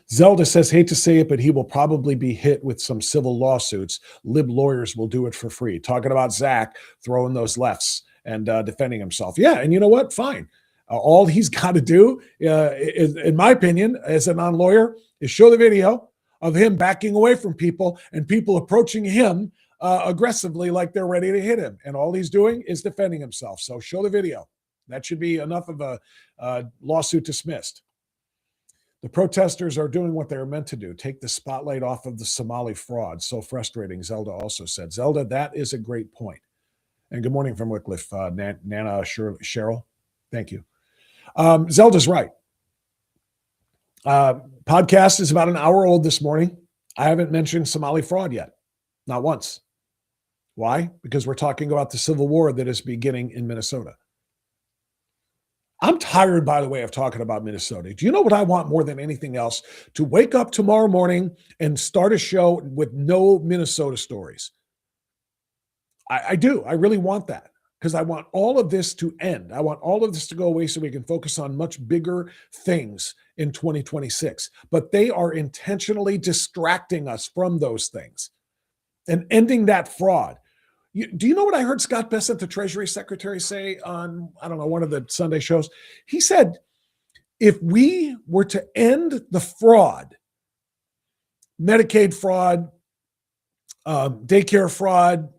Zelda says, hate to say it, but he will probably be hit with some civil lawsuits. Lib lawyers will do it for free. Talking about Zach throwing those lefts and defending himself. Yeah, and you know what? Fine. All he's got to do, is, in my opinion, as a non-lawyer, is show the video of him backing away from people and people approaching him aggressively like they're ready to hit him. And all he's doing is defending himself. So show the video. That should be enough of a lawsuit dismissed. The protesters are doing what they're meant to do. Take the spotlight off of the Somali fraud. So frustrating, Zelda also said. Zelda, that is a great point. And good morning from Wycliffe, Nana Cheryl. Thank you. Zelda's right. Podcast is about an hour old this morning. I haven't mentioned Somali fraud yet. Not once. Why? Because we're talking about the civil war that is beginning in Minnesota. I'm tired, by the way, of talking about Minnesota. Do you know what I want more than anything else? To wake up tomorrow morning and start a show with no Minnesota stories. I do. I really want that because I want all of this to end. I want all of this to go away so we can focus on much bigger things in 2026. But they are intentionally distracting us from those things and ending that fraud. Do you know what I heard Scott Bessent, the Treasury Secretary, say on, I don't know, one of the Sunday shows? He said, if we were to end the fraud, Medicaid fraud, daycare fraud,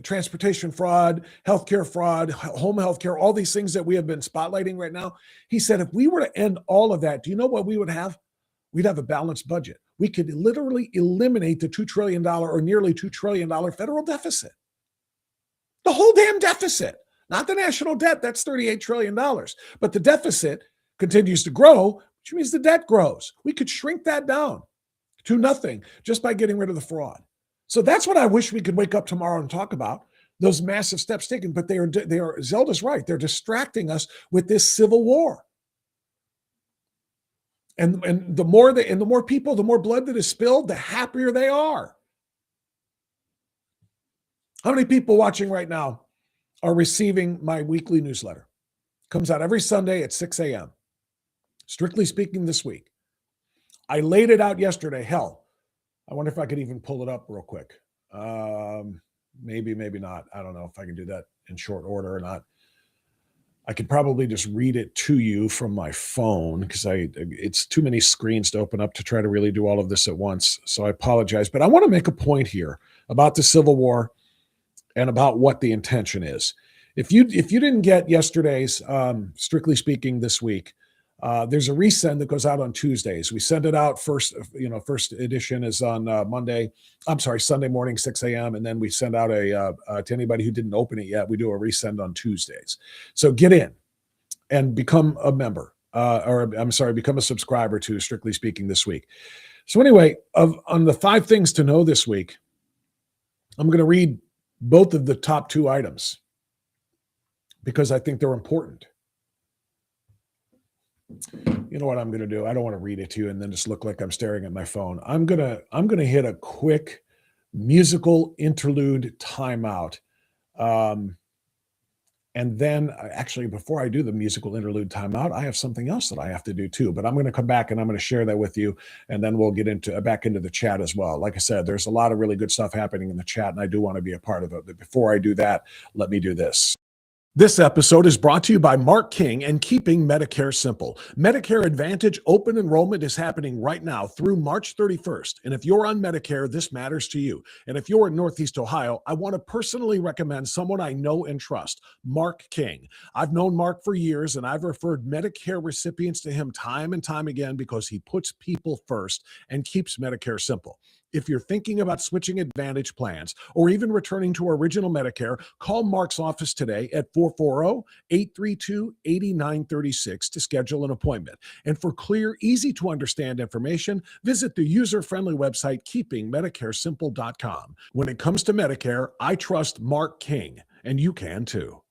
transportation fraud, healthcare fraud, home healthcare, all these things that we have been spotlighting right now, he said, if we were to end all of that, do you know what we would have? We'd have a balanced budget. We could literally eliminate the $2 trillion or nearly $2 trillion federal deficit. The whole damn deficit, not the national debt, that's $38 trillion. But the deficit continues to grow, which means the debt grows. We could shrink that down to nothing just by getting rid of the fraud. So that's what I wish we could wake up tomorrow and talk about, those massive steps taken. But they are Zelda's right. They're distracting us with this civil war. And the more people, the more blood that is spilled, the happier they are. How many people watching right now are receiving my weekly newsletter? Comes out every Sunday at 6 a.m. Strictly speaking, this week. I laid it out yesterday. Hell, I wonder if I could even pull it up real quick. Maybe not. I don't know if I can do that in short order or not. I could probably just read it to you from my phone because it's too many screens to open up to try to really do all of this at once. So I apologize. But I want to make a point here about the Civil War and about what the intention is. If you didn't get yesterday's, Strictly Speaking this week, there's a resend that goes out on Tuesdays. We send it out first edition is on Sunday morning, 6 a.m. And then we send out to anybody who didn't open it yet, we do a resend on Tuesdays. So get in and become a member, become a subscriber to Strictly Speaking this week. So anyway, on the 5 things to know this week, I'm going to read both of the top 2 items because I think they're important. You know what I'm going to do? I don't want to read it to you and then just look like I'm staring at my phone. I'm going to hit a quick musical interlude timeout. And then actually, before I do the musical interlude timeout, I have something else that I have to do too, but I'm going to come back and I'm going to share that with you. And then we'll get back into the chat as well. Like I said, there's a lot of really good stuff happening in the chat and I do want to be a part of it. But before I do that, let me do this. This episode is brought to you by Mark King and Keeping Medicare Simple. Medicare Advantage open enrollment is happening right now through March 31st. And if you're on Medicare, this matters to you. And if you're in Northeast Ohio, I want to personally recommend someone I know and trust, Mark King. I've known Mark for years and I've referred Medicare recipients to him time and time again because he puts people first and keeps Medicare simple. If you're thinking about switching Advantage plans or even returning to original Medicare, call Mark's office today at 440-832-8936 to schedule an appointment. And for clear, easy-to-understand information, visit the user-friendly website keepingmedicaresimple.com. When it comes to Medicare, I trust Mark King, and you can too.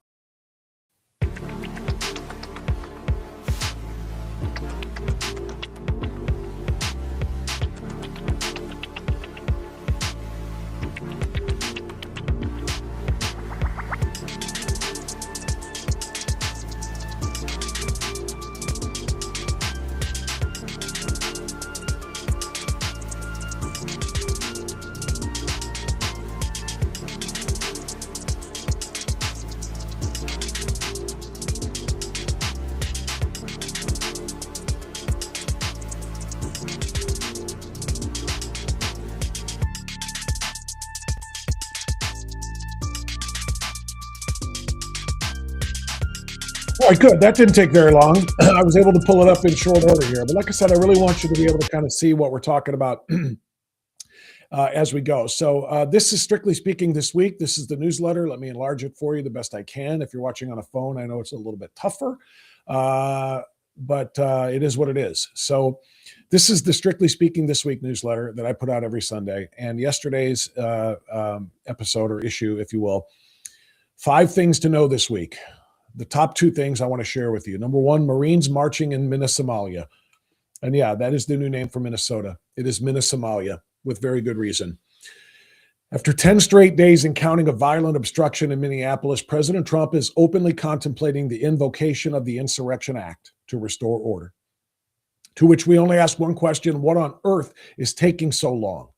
All right, good. That didn't take very long. I was able to pull it up in short order here. But like I said, I really want you to be able to kind of see what we're talking about as we go. So this is Strictly Speaking this week. This is the newsletter. Let me enlarge it for you the best I can. If you're watching on a phone, I know it's a little bit tougher, but it is what it is. So this is the Strictly Speaking this week newsletter that I put out every Sunday. And yesterday's episode or issue, if you will, 5 things to know this week. The top 2 things I want to share with you. Number 1, Marines marching in Minnesomalia. And yeah, that is the new name for Minnesota. It is Minnesomalia, with very good reason. After 10 straight days and counting of violent obstruction in Minneapolis, President Trump is openly contemplating the invocation of the Insurrection Act to restore order. To which we only ask one question: what on earth is taking so long?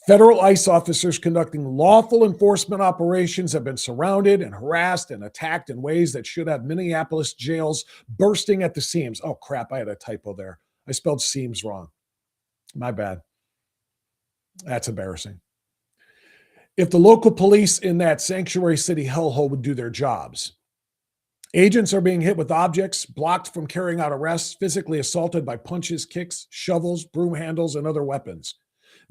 Federal ICE officers conducting lawful enforcement operations have been surrounded and harassed and attacked in ways that should have Minneapolis jails bursting at the seams. Oh, crap, I had a typo there. I spelled seams wrong. My bad. That's embarrassing. If the local police in that sanctuary city hellhole would do their jobs. Agents are being hit with objects, blocked from carrying out arrests, physically assaulted by punches, kicks, shovels, broom handles, and other weapons.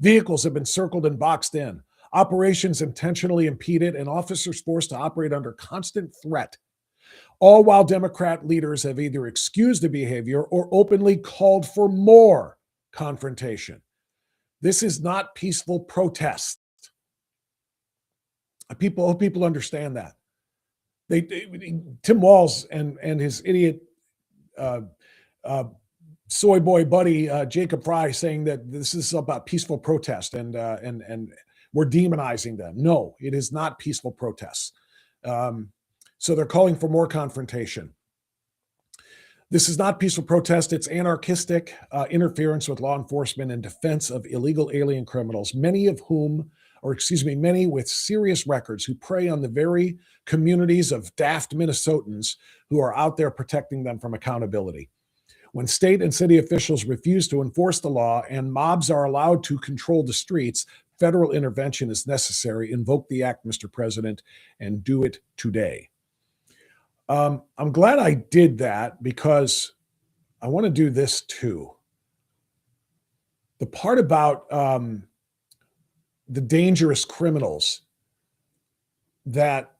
Vehicles have been circled and boxed in. Operations intentionally impeded, and officers forced to operate under constant threat. All while Democrat leaders have either excused the behavior or openly called for more confrontation. This is not peaceful protest. People understand that. Tim Walz and his idiot soy boy buddy Jacob Fry saying that this is about peaceful protest and we're demonizing them. No, it is not peaceful protests. So they're calling for more confrontation. This is not peaceful protest. It's anarchistic interference with law enforcement in defense of illegal alien criminals, many with serious records who prey on the very communities of daft Minnesotans who are out there protecting them from accountability. When state and city officials refuse to enforce the law and mobs are allowed to control the streets, federal intervention is necessary. Invoke the act, Mr. President, and do it today. I'm glad I did that because I want to do this too. The part about the dangerous criminals that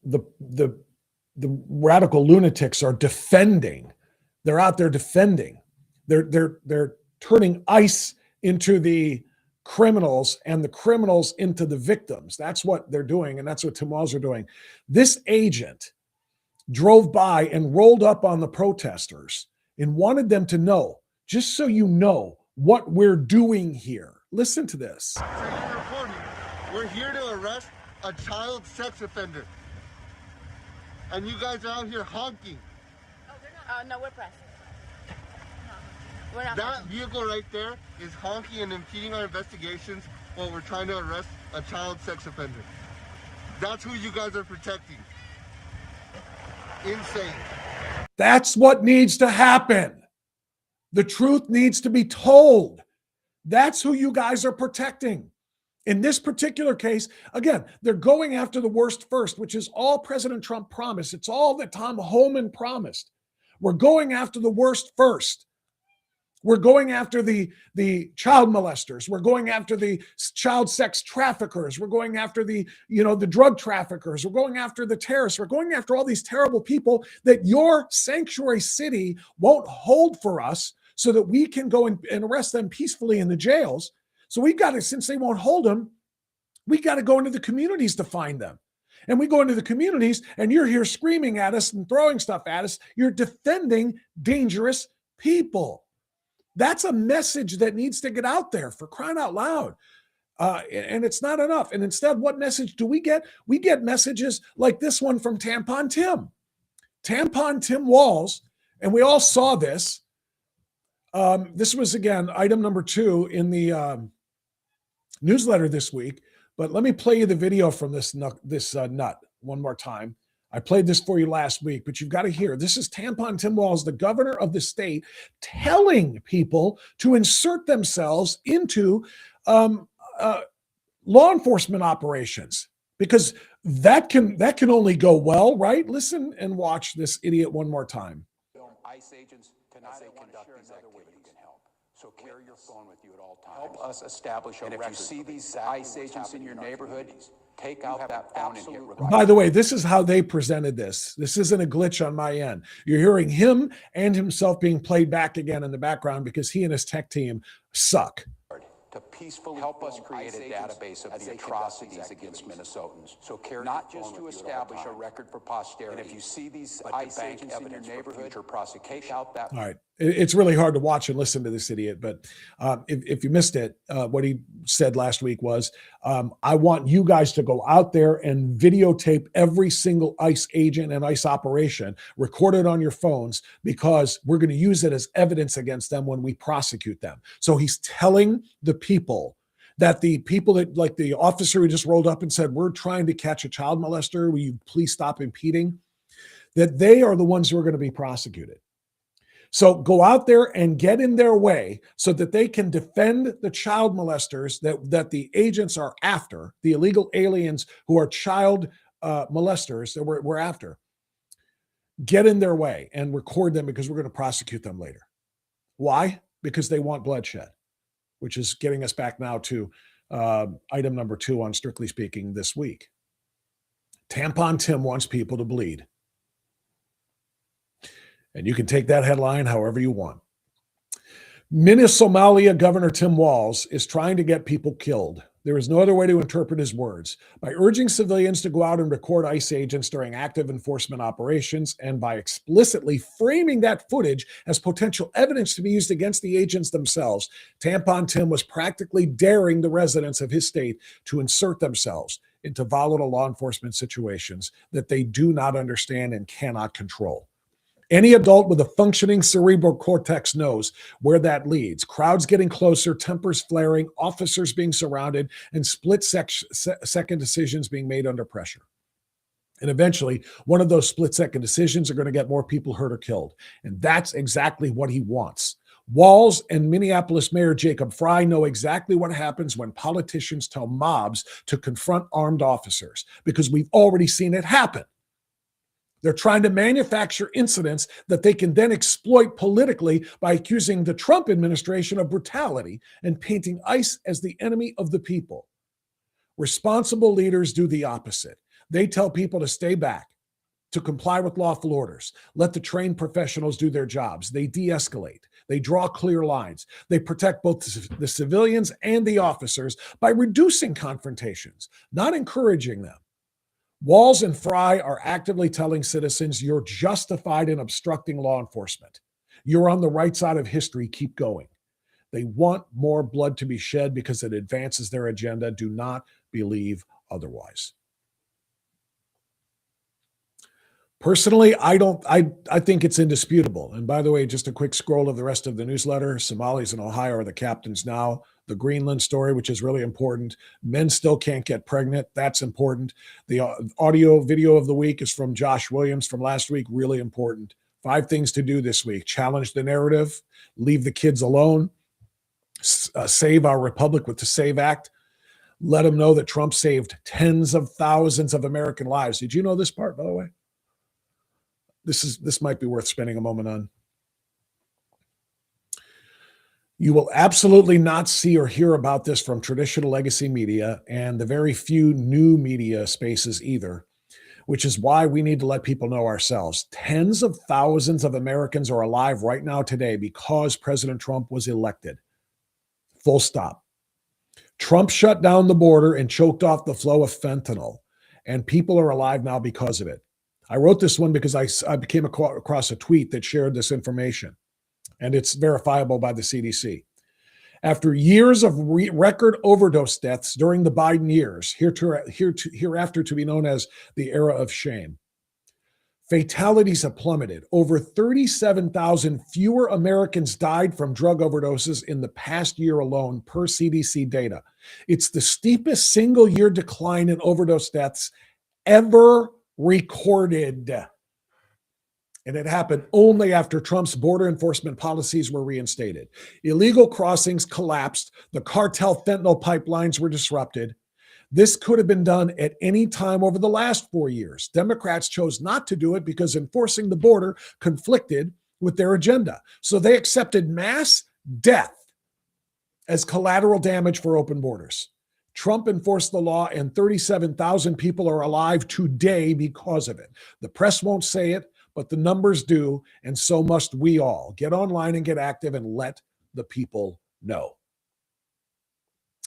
the radical lunatics are defending. They're out there defending. They're turning ICE into the criminals and the criminals into the victims. That's what they're doing, and that's what Tim Walz are doing. This agent drove by and rolled up on the protesters and wanted them to know, just so you know, what we're doing here. Listen to this. So you're reporting, we're here to arrest a child sex offender. And you guys are out here honking. Oh, they're not. No, we're pressed. We're not. That vehicle right there is honking and impeding our investigations while we're trying to arrest a child sex offender. That's who you guys are protecting. Insane. That's what needs to happen. The truth needs to be told. That's who you guys are protecting. In this particular case, again, they're going after the worst first, which is all President Trump promised. It's all that Tom Homan promised. We're going after the worst first. We're going after the child molesters. We're going after the child sex traffickers. We're going after the drug traffickers. We're going after the terrorists. We're going after all these terrible people that your sanctuary city won't hold for us so that we can go and arrest them peacefully in the jails. So we've got to, since they won't hold them, we got to go into the communities to find them. And we go into the communities and you're here screaming at us and throwing stuff at us. You're defending dangerous people. That's a message that needs to get out there, for crying out loud. And it's not enough. And instead, what message do we get? We get messages like this one from Tampon Tim. Tampon Tim Walz, and we all saw this. This was, again, item number 2 in the newsletter this week. But let me play you the video from this nut one more time. I played this for you last week, but you've got to hear. This is Tampon Tim Walz, the governor of the state, telling people to insert themselves into law enforcement operations, because that can only go well, right? Listen and watch this idiot one more time. ICE agents cannot conduct these activities. So carry your phone with you at all times. Help us establish a record. And if you see these ICE agents in your neighborhood, take out that phone and hit record. By the way, this is how they presented this. This isn't a glitch on my end. You're hearing him and himself being played back again in the background because he and his tech team suck. To peacefully help us create a database of the atrocities against Minnesotans. So carry not just to establish a record for posterity. And if you see these ICE agents in your neighborhood, or prosecute out that. All right. It's really hard to watch and listen to this idiot, but if you missed it, what he said last week was, I want you guys to go out there and videotape every single ICE agent and ICE operation, record it on your phones, because we're going to use it as evidence against them when we prosecute them. So he's telling the people that the people that, like the officer who just rolled up and said, we're trying to catch a child molester, will you please stop impeding, that they are the ones who are going to be prosecuted. So go out there and get in their way so that they can defend the child molesters that the agents are after, the illegal aliens who are child molesters that we're after. Get in their way and record them, because we're going to prosecute them later. Why? Because they want bloodshed, which is getting us back now to item number 2 on Strictly Speaking this week. Tampon Tim wants people to bleed. And you can take that headline however you want. Somalia Governor Tim Walz is trying to get people killed. There is no other way to interpret his words. By urging civilians to go out and record ICE agents during active enforcement operations, and by explicitly framing that footage as potential evidence to be used against the agents themselves, Tampon Tim was practically daring the residents of his state to insert themselves into volatile law enforcement situations that they do not understand and cannot control. Any adult with a functioning cerebral cortex knows where that leads. Crowds getting closer, tempers flaring, officers being surrounded, and split-second decisions being made under pressure. And eventually, one of those split-second decisions are going to get more people hurt or killed. And that's exactly what he wants. Walz and Minneapolis Mayor Jacob Frey know exactly what happens when politicians tell mobs to confront armed officers, because we've already seen it happen. They're trying to manufacture incidents that they can then exploit politically by accusing the Trump administration of brutality and painting ICE as the enemy of the people. Responsible leaders do the opposite. They tell people to stay back, to comply with lawful orders. Let the trained professionals do their jobs. They de-escalate. They draw clear lines. They protect both the civilians and the officers by reducing confrontations, not encouraging them. Walz and Frey are actively telling citizens, you're justified in obstructing law enforcement. You're on the right side of history. Keep going. They want more blood to be shed because it advances their agenda. Do not believe otherwise. Personally, I think it's indisputable. And by the way, just a quick scroll of the rest of the newsletter. Somalis in Ohio are the captains now. The Greenland story, which is really important. Men still can't get pregnant. That's important. The audio video of the week is from Josh Williams from last week. Really important. 5 things to do this week. Challenge the narrative. Leave the kids alone. Save our republic with the SAVE Act. Let them know that Trump saved tens of thousands of American lives. Did you know this part, by the way? This might be worth spending a moment on. You will absolutely not see or hear about this from traditional legacy media and the very few new media spaces either, which is why we need to let people know ourselves. Tens of thousands of Americans are alive right now today because President Trump was elected. Full stop. Trump shut down the border and choked off the flow of fentanyl, and people are alive now because of it. I wrote this one because I came across a tweet that shared this information, and it's verifiable by the CDC. After years of record overdose deaths during the Biden years, hereafter to be known as the era of shame, fatalities have plummeted. Over 37,000 fewer Americans died from drug overdoses in the past year alone, per CDC data. It's the steepest single-year decline in overdose deaths ever recorded. And it happened only after Trump's border enforcement policies were reinstated. Illegal crossings collapsed. The cartel fentanyl pipelines were disrupted. This could have been done at any time over the last 4 years. Democrats chose not to do it because enforcing the border conflicted with their agenda. So they accepted mass death as collateral damage for open borders. Trump enforced the law, and 37,000 people are alive today because of it. The press won't say it, but the numbers do, and so must we all. Get online and get active and let the people know.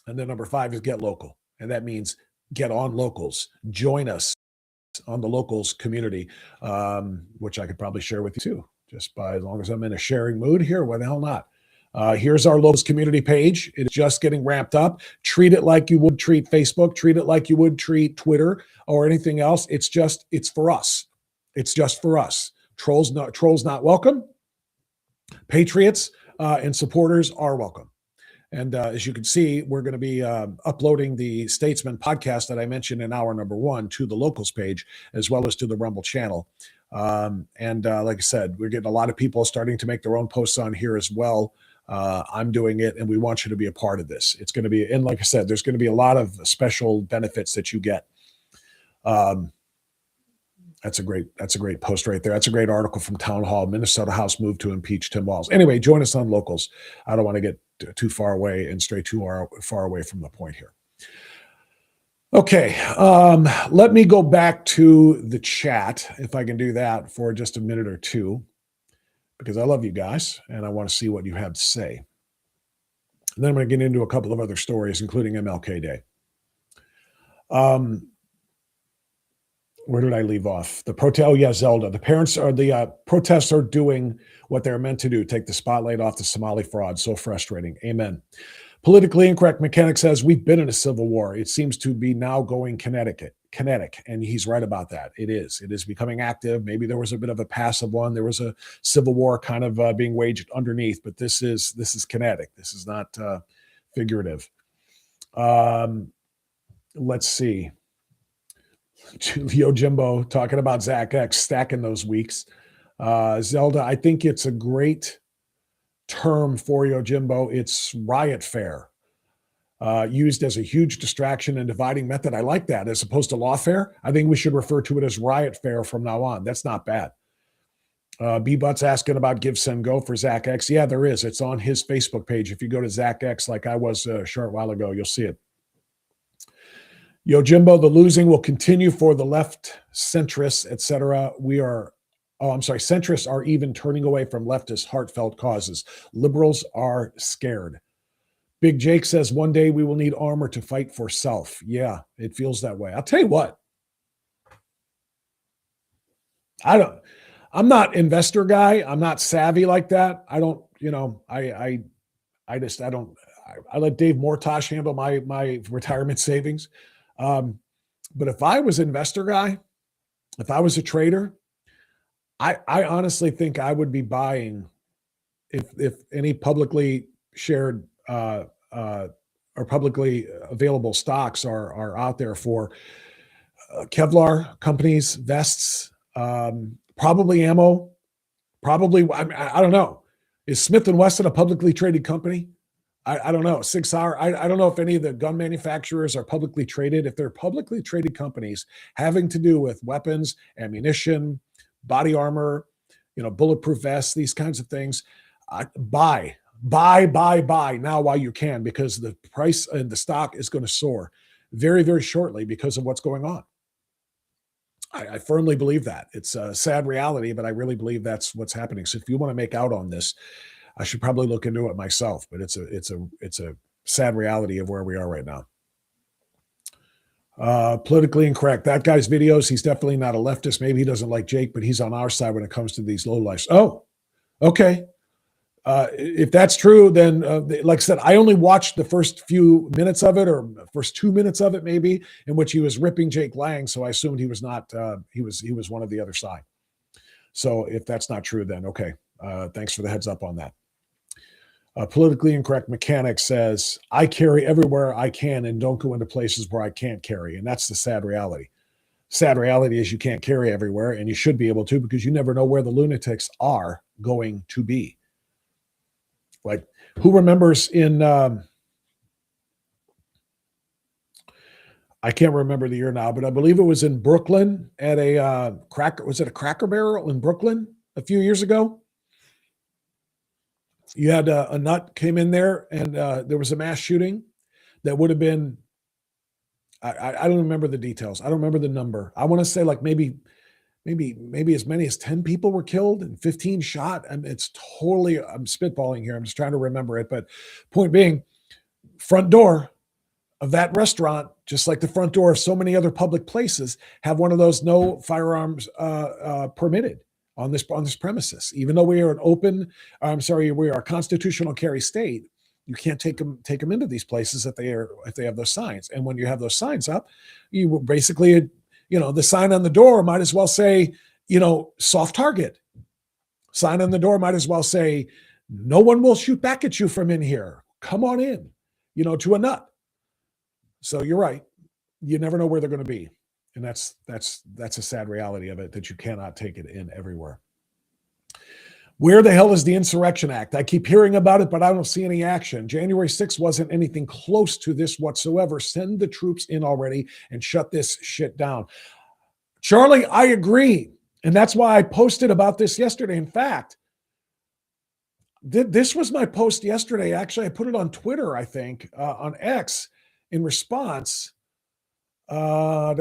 And then number 5 is get local, and that means get on locals. Join us on the locals community, which I could probably share with you too, just by as long as I'm in a sharing mood here. Why the hell not? Here's our locals community page. It's just getting ramped up. Treat it like you would treat Facebook. Treat it like you would treat Twitter or anything else. It's for us. It's just for us. Trolls not welcome. Patriots and supporters are welcome. And as you can see, we're going to be uploading the Statesman podcast that I mentioned in hour number 1 to the locals page, as well as to the Rumble channel. And like I said, we're getting a lot of people starting to make their own posts on here as well. I'm doing it, and we want you to be a part of this. It's going to be, and like I said, there's going to be a lot of special benefits that you get. That's a great post right there. That's a great article from Town Hall. Minnesota House moved to impeach Tim Walz. Anyway, join us on locals. I don't want to get too far away and stray too far away from the point here. Okay, let me go back to the chat, if I can do that for just a minute or two, because I love you guys and I want to see what you have to say. And then I'm going to get into a couple of other stories, including MLK Day. Where did I leave off? Zelda. The protests are doing what they're meant to do, take the spotlight off the Somali fraud. So frustrating. Amen. Politically incorrect mechanic says we've been in a civil war. It seems to be now going kinetic, and he's right about that. It is becoming active. Maybe there was a bit of a passive one. There was a civil war kind of being waged underneath, but this is kinetic. This is not figurative. Let's see. Yo Jimbo talking about Zach X stacking those weeks. Zelda, I think it's a great term for Yo Jimbo. It's riot fare, used as a huge distraction and dividing method. I like that as opposed to lawfare. I think we should refer to it as riot fare from now on. That's not bad. B-But's asking about Give, Send, Go for Zach X. Yeah, there is. It's on his Facebook page. If you go to Zach X, like I was a short while ago, you'll see it. Yo Jimbo, the losing will continue for the left, centrists, etc. Centrists are even turning away from leftist heartfelt causes. Liberals are scared. Big Jake says one day we will need armor to fight for self. Yeah, it feels that way. I'll tell you what. I'm not investor guy. I'm not savvy like that. I don't, I let Dave Mortosh handle my retirement savings. But if I was investor guy, if I was a trader, I honestly think I would be buying if any publicly shared or publicly available stocks are out there for Kevlar companies, vests, probably ammo, probably, I don't know. Is Smith & Wesson a publicly traded company? I don't know. 6 Hour. I don't know if any of the gun manufacturers are publicly traded. If they're publicly traded companies having to do with weapons, ammunition, body armor, bulletproof vests, these kinds of things, buy now while you can, because the price and the stock is going to soar very, very shortly because of what's going on. I firmly believe that. It's a sad reality, but I really believe that's what's happening. So if you want to make out on this, I should probably look into it myself, but it's a sad reality of where we are right now. Politically incorrect. That guy's videos, he's definitely not a leftist. Maybe he doesn't like Jake, but he's on our side when it comes to these lowlifes. Oh, okay. If that's true, then like I said, I only watched the first few minutes of it, or first 2 minutes of it, maybe, in which he was ripping Jake Lang. So I assumed he was not. He was one of the other side. So if that's not true, then okay. Thanks for the heads up on that. Politically incorrect mechanic says, I carry everywhere I can and don't go into places where I can't carry. And that's the sad reality. Sad reality is you can't carry everywhere, and you should be able to, because you never know where the lunatics are going to be. Like, who remembers in, I can't remember the year now, but I believe it was in Brooklyn at a Cracker Barrel in Brooklyn a few years ago? You had a nut came in there, and there was a mass shooting that would have been. I don't remember the details. I don't remember the number. I want to say like maybe as many as 10 people were killed and 15 shot. And it's totally. I'm spitballing here. I'm just trying to remember it. But point being, front door of that restaurant, just like the front door of so many other public places, have one of those no firearms permitted on this premises. Even though we are we are a constitutional carry state, you can't take them into these places if they have those signs. And when you have those signs up, you basically, the sign on the door might as well say, soft target. Sign on the door might as well say, no one will shoot back at you from in here. Come on in, to a nut. So you're right. You never know where they're going to be. And that's a sad reality of it, that you cannot take it in everywhere. Where the hell is the Insurrection Act? I keep hearing about it, but I don't see any action. January 6th wasn't anything close to this whatsoever. Send the troops in already and shut this shit down. Charlie, I agree. And that's why I posted about this yesterday. In fact, this was my post yesterday. Actually, I put it on Twitter, I think, on X in response. Let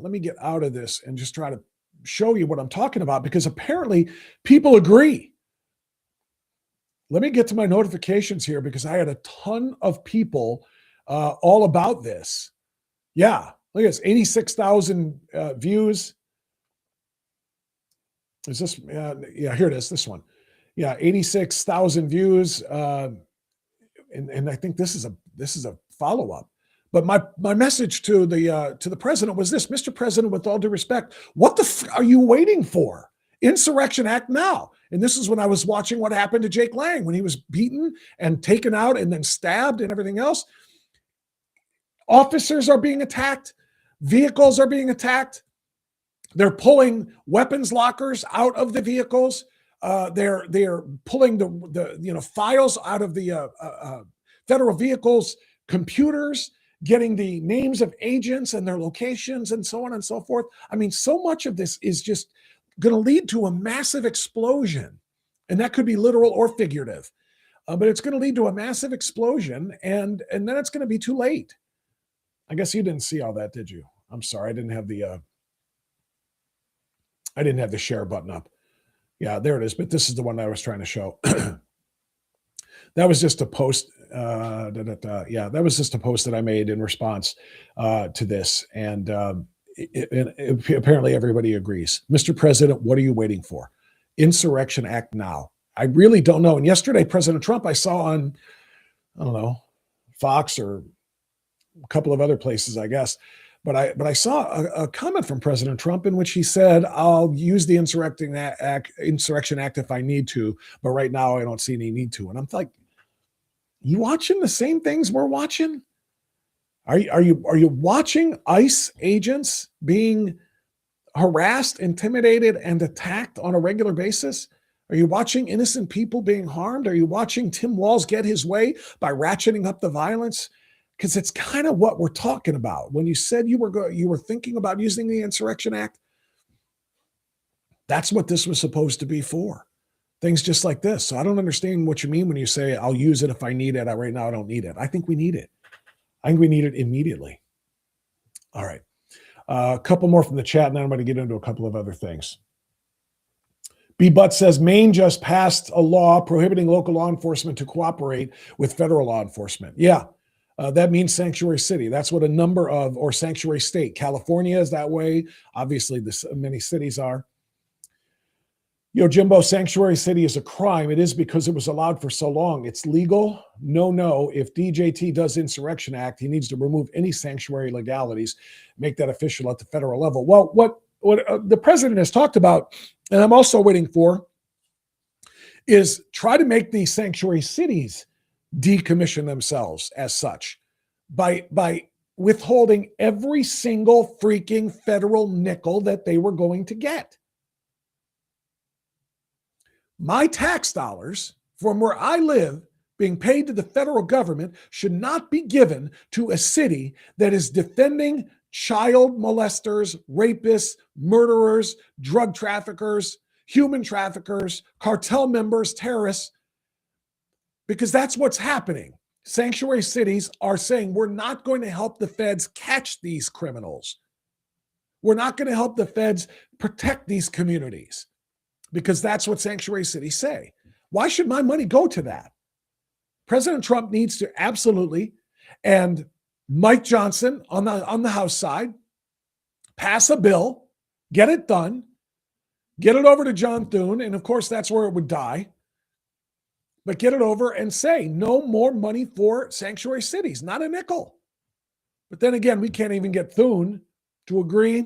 me get out of this and just try to show you what I'm talking about, because apparently people agree. Let me get to my notifications here, because I had a ton of people all about this. Yeah, look at this, 86,000 views. Is this? Yeah, here it is. This one. Yeah, 86,000 views, and I think this is a follow up. But my message to the president was this: Mr. President, with all due respect, what the are you waiting for? Insurrection Act now. And this is when I was watching what happened to Jake Lang when he was beaten and taken out and then stabbed and everything else. Officers are being attacked. Vehicles are being attacked. They're pulling weapons lockers out of the vehicles. They're pulling the files out of the federal vehicles' computers, getting the names of agents and their locations and so on and so forth. I mean, so much of this is just going to lead to a massive explosion. And that could be literal or figurative. But it's going to lead to a massive explosion, and then it's going to be too late. I guess you didn't see all that, did you? I'm sorry, I didn't have the share button up. Yeah, there it is. But this is the one I was trying to show. That was just a post. Yeah, that was just a post that I made in response to this. And apparently everybody agrees. Mr. President, what are you waiting for? Insurrection Act now. I really don't know. And yesterday, President Trump, I saw on, I don't know, Fox or a couple of other places, I guess. But I saw a comment from President Trump in which he said, I'll use the Insurrection Act if I need to, but right now I don't see any need to. And I'm like, you watching the same things we're watching? Are you watching ICE agents being harassed, intimidated, and attacked on a regular basis? Are you watching innocent people being harmed? Are you watching Tim Walz get his way by ratcheting up the violence? Because it's kind of what we're talking about. When you said you were thinking about using the Insurrection Act, that's what this was supposed to be for. Things just like this. So I don't understand what you mean when you say, I'll use it if I need it. Right now, I don't need it. I think we need it. I think we need it immediately. All right. A couple more from the chat, and then I'm going to get into a couple of other things. B. Butt says, Maine just passed a law prohibiting local law enforcement to cooperate with federal law enforcement. Yeah. That means sanctuary city. That's what a number of, or sanctuary state. California is that way. Obviously, many cities are. Jimbo, sanctuary city is a crime. It is because it was allowed for so long. It's legal. No. If DJT does Insurrection Act, he needs to remove any sanctuary legalities, make that official at the federal level. Well, what the president has talked about, and I'm also waiting for, is try to make these sanctuary cities decommission themselves as such by withholding every single freaking federal nickel that they were going to get. My tax dollars from where I live being paid to the federal government should not be given to a city that is defending child molesters, rapists, murderers, drug traffickers, human traffickers, cartel members, terrorists. because that's what's happening. Sanctuary cities are saying we're not going to help the feds catch these criminals. We're not going to help the feds protect these communities because that's what sanctuary cities say. Why should my money go to that? President Trump needs to absolutely, and Mike Johnson on the House side, pass a bill, get it done, get it over to John Thune, and of course that's where it would die. But get it over and say no more money for sanctuary cities, not a nickel. But then again, we can't even get Thune to agree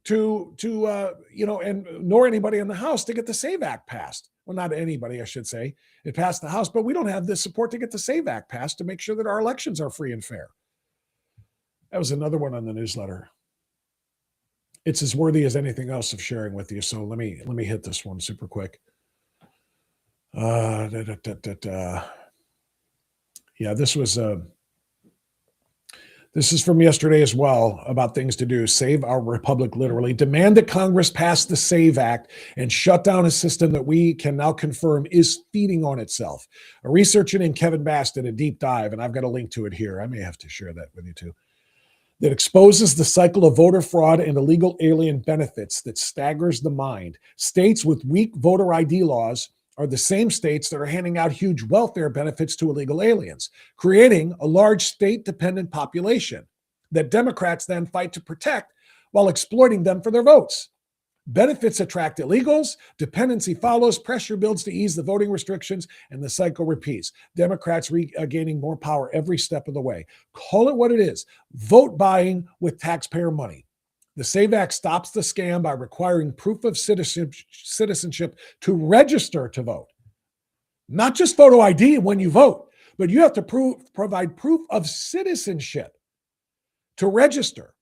to and nor anybody in the House to get the SAVE Act passed. Well, not anybody, I should say. It passed the House, but we don't have the support to get the SAVE Act passed to make sure that our elections are free and fair. That was another one on the newsletter. It's as worthy as anything else of sharing with you. So let me hit this one super quick. Yeah, this is from yesterday as well about things to do. Save our republic, literally. Demand that Congress pass the SAVE Act and shut down a system that we can now confirm is feeding on itself. A researcher named Kevin Bass did a deep dive, and I've got a link to it here. I may have to share that with you too. That exposes the cycle of voter fraud and illegal alien benefits that staggers the mind. States with weak voter ID laws are the same states that are handing out huge welfare benefits to illegal aliens, creating a large state-dependent population that Democrats then fight to protect while exploiting them for their votes. Benefits attract illegals, dependency follows, pressure builds to ease the voting restrictions, and the cycle repeats. Democrats gaining more power every step of the way. Call it what it is, vote buying with taxpayer money. The SAVE Act stops the scam by requiring proof of citizenship to register to vote. Not just photo ID when you vote, but you have to provide proof of citizenship to register.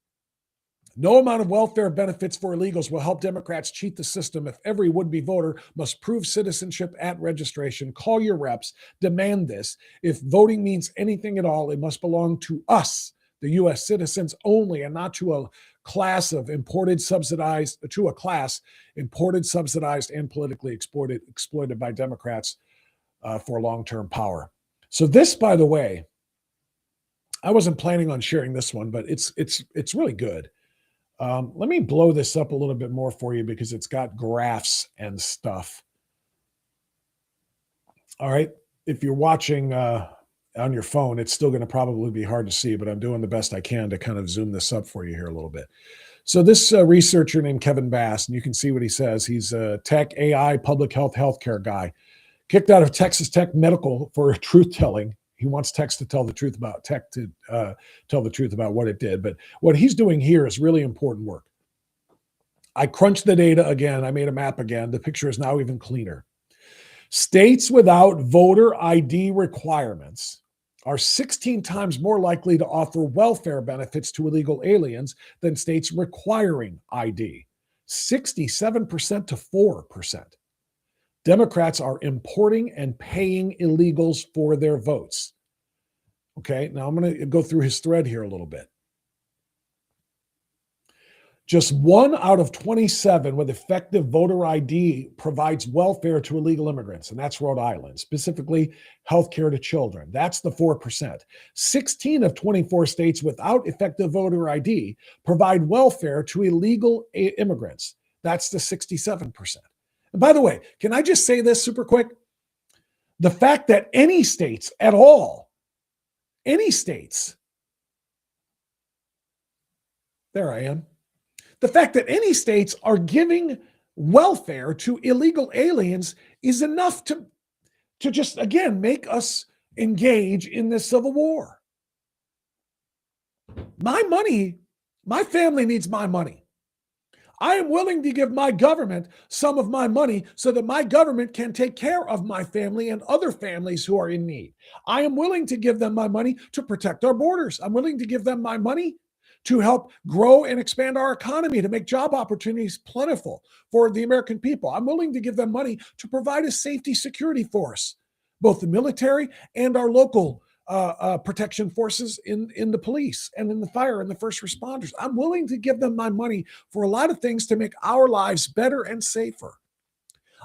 No amount of welfare benefits for illegals will help Democrats cheat the system if every would-be voter must prove citizenship at registration. Call your reps, demand this. If voting means anything at all, it must belong to us, the U.S. citizens only, and not to a class imported, subsidized, and politically exploited by Democrats for long-term power. So this, by the way, I wasn't planning on sharing this one, but it's really good. Let me blow this up a little bit more for you because it's got graphs and stuff. All right. If you're watching on your phone, it's still going to probably be hard to see, but I'm doing the best I can to kind of zoom this up for you here a little bit. So this researcher named Kevin Bass, and you can see what he says. He's a tech, AI, public health, healthcare guy, kicked out of Texas Tech Medical for truth-telling. He wants tech to tell the truth about what it did. But what he's doing here is really important work. I crunched the data again. I made a map again. The picture is now even cleaner. States without voter ID requirements are 16 times more likely to offer welfare benefits to illegal aliens than states requiring ID, 67% to 4%. Democrats are importing and paying illegals for their votes. Okay, now I'm going to go through his thread here a little bit. Just 1 out of 27 with effective voter ID provides welfare to illegal immigrants, and that's Rhode Island, specifically healthcare to children. That's the 4%. 16 of 24 states without effective voter ID provide welfare to illegal immigrants. That's the 67%. And by the way, can I just say this super quick? The fact that any states at all, any states, there I am. The fact that any states are giving welfare to illegal aliens is enough to just, again, make us engage in this civil war. My money, my family needs my money. I am willing to give my government some of my money so that my government can take care of my family and other families who are in need. I am willing to give them my money to protect our borders. I'm willing to give them my money to help grow and expand our economy, to make job opportunities plentiful for the American people. I'm willing to give them money to provide a safety security force, both the military and our local protection forces in the police and in the fire and the first responders. I'm willing to give them my money for a lot of things to make our lives better and safer.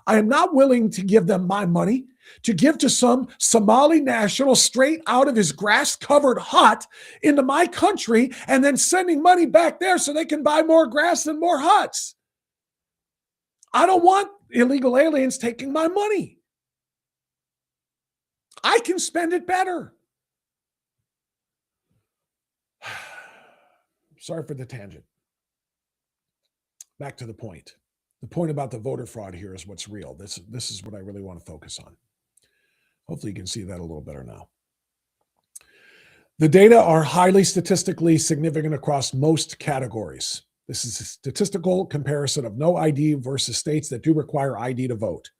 I am not willing to give them my money to give to some Somali national straight out of his grass-covered hut into my country and then sending money back there so they can buy more grass and more huts. I don't want illegal aliens taking my money. I can spend it better. Sorry for the tangent. Back to the point. The point about the voter fraud here is what's real. This is what I really want to focus on. Hopefully you can see that a little better now. The data are highly statistically significant across most categories. This is a statistical comparison of no ID versus states that do require ID to vote.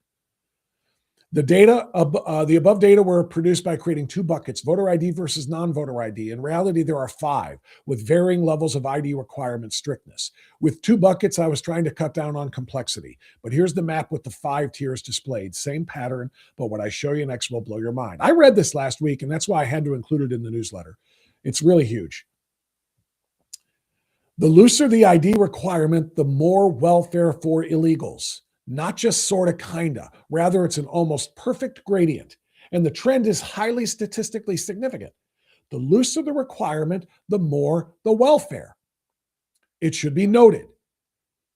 The above data were produced by creating two buckets, voter ID versus non-voter ID. In reality, there are 5 with varying levels of ID requirement strictness. With 2 buckets, I was trying to cut down on complexity. But here's the map with the 5 tiers displayed. Same pattern, but what I show you next will blow your mind. I read this last week, and that's why I had to include it in the newsletter. It's really huge. The looser the ID requirement, the more welfare for illegals. Not just sort of, kinda. Rather, it's an almost perfect gradient. And the trend is highly statistically significant. The looser the requirement, the more the welfare. It should be noted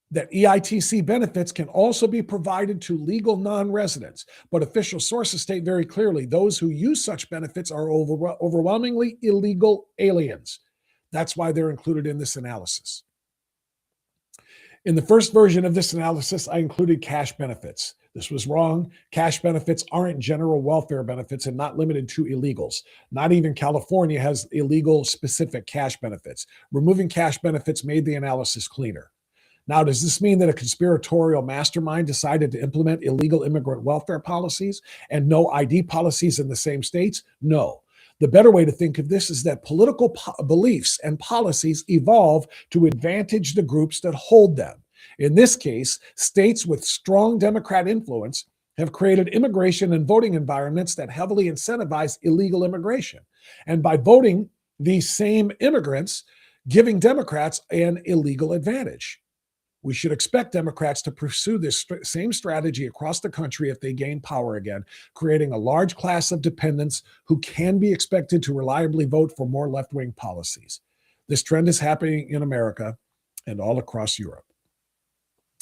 that EITC benefits can also be provided to legal non-residents, but official sources state very clearly those who use such benefits are overwhelmingly illegal aliens. That's why they're included in this analysis. In the first version of this analysis, I included cash benefits. This was wrong. Cash benefits aren't general welfare benefits and not limited to illegals. Not even California has illegal specific cash benefits. Removing cash benefits made the analysis cleaner. Now, does this mean that a conspiratorial mastermind decided to implement illegal immigrant welfare policies and no ID policies in the same states? No. The better way to think of this is that political beliefs and policies evolve to advantage the groups that hold them. In this case, states with strong Democrat influence have created immigration and voting environments that heavily incentivize illegal immigration. And by voting these same immigrants, giving Democrats an illegal advantage. We should expect Democrats to pursue this same strategy across the country if they gain power again, creating a large class of dependents who can be expected to reliably vote for more left-wing policies. This trend is happening in America and all across Europe.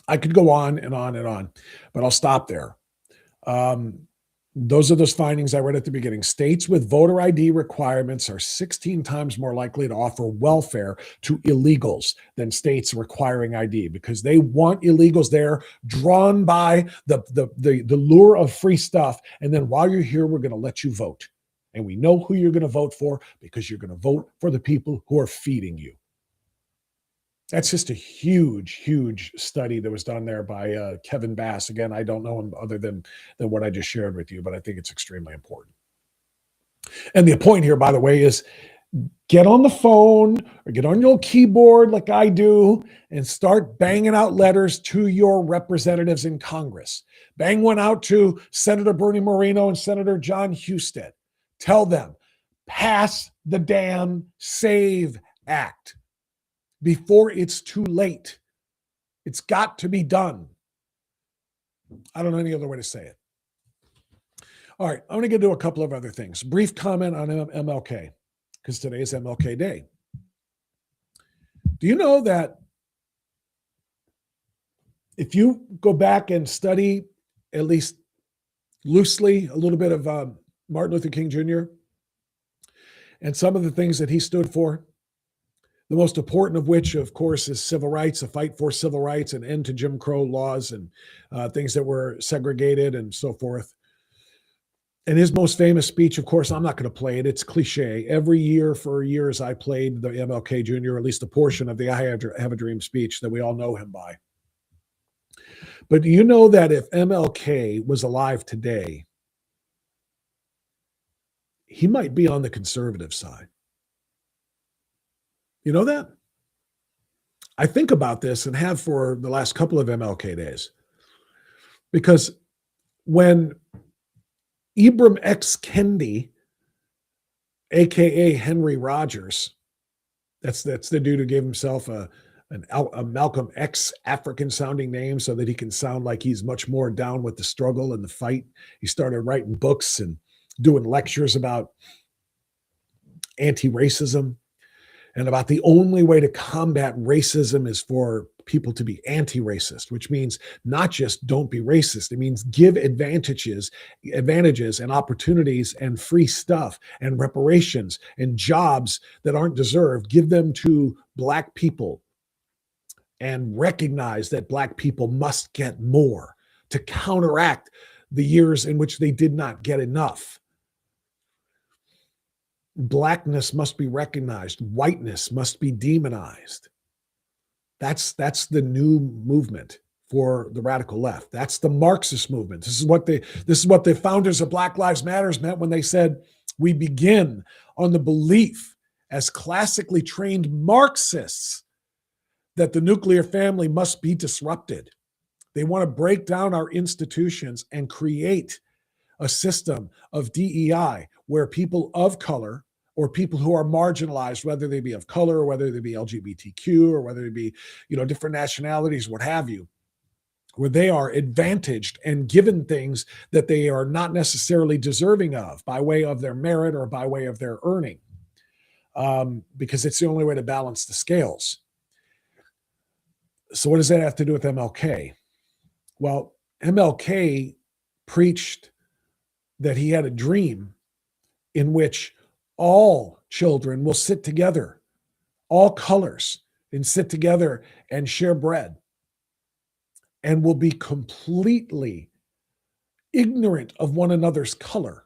I could go on and on and on, but I'll stop there. Those are those findings I read at the beginning. States with voter ID requirements are 16 times more likely to offer welfare to illegals than states requiring ID because they want illegals there drawn by the lure of free stuff. And then while you're here, we're going to let you vote. And we know who you're going to vote for because you're going to vote for the people who are feeding you. That's just a huge, huge study that was done there by Kevin Bass. Again, I don't know him other than what I just shared with you, but I think it's extremely important. And the point here, by the way, is get on the phone or get on your keyboard like I do and start banging out letters to your representatives in Congress. Bang one out to Senator Bernie Moreno and Senator John Husted. Tell them, pass the damn SAVE Act. Before it's too late. It's got to be done. I don't know any other way to say it. All right, I'm going to get to a couple of other things. Brief comment on MLK, because today is MLK Day. Do you know that if you go back and study, at least loosely, a little bit of Martin Luther King Jr. and some of the things that he stood for, the most important of which, of course, is civil rights, a fight for civil rights, an end to Jim Crow laws and things that were segregated and so forth. And his most famous speech, of course, I'm not going to play it. It's cliche. Every year for years, I played the MLK Jr., or at least a portion of the I Have a Dream speech that we all know him by. But do you know that if MLK was alive today, he might be on the conservative side? You know that? I think about this and have for the last couple of MLK days. Because when Ibram X. Kendi, a.k.a. Henry Rogers, that's the dude who gave himself a a Malcolm X African sounding name so that he can sound like he's much more down with the struggle and the fight. He started writing books and doing lectures about anti-racism and about the only way to combat racism is for people to be anti-racist, which means not just don't be racist. It means give advantages and opportunities and free stuff and reparations and jobs that aren't deserved. Give them to Black people and recognize that Black people must get more to counteract the years in which they did not get enough. Blackness must be recognized. Whiteness must be demonized. That's the new movement for the radical left. That's the Marxist movement. This is what the founders of Black Lives Matter meant when they said, we begin on the belief as classically trained Marxists that the nuclear family must be disrupted. They want to break down our institutions and create a system of DEI where people of color or people who are marginalized, whether they be of color or whether they be LGBTQ or whether they be, different nationalities, what have you, where they are advantaged and given things that they are not necessarily deserving of by way of their merit or by way of their earning, because it's the only way to balance the scales. So what does that have to do with MLK? Well, MLK preached that he had a dream in which all children will sit together, all colors, and sit together and share bread, and will be completely ignorant of one another's color,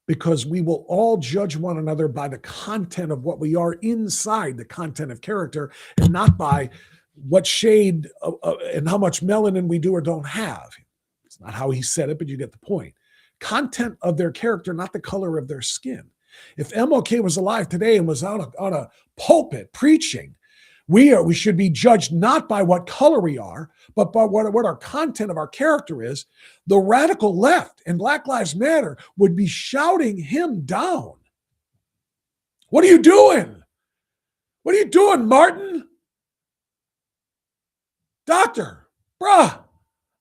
because we will all judge one another by the content of what we are inside, the content of character, and not by what shade and how much melanin we do or don't have. It's not how he said it, but you get the point. Content of their character, not the color of their skin. If MLK was alive today and was on a pulpit preaching, we should be judged not by what color we are, but by what our content of our character is. The radical left and Black Lives Matter would be shouting him down. What are you doing? What are you doing, Martin? Doctor, bruh.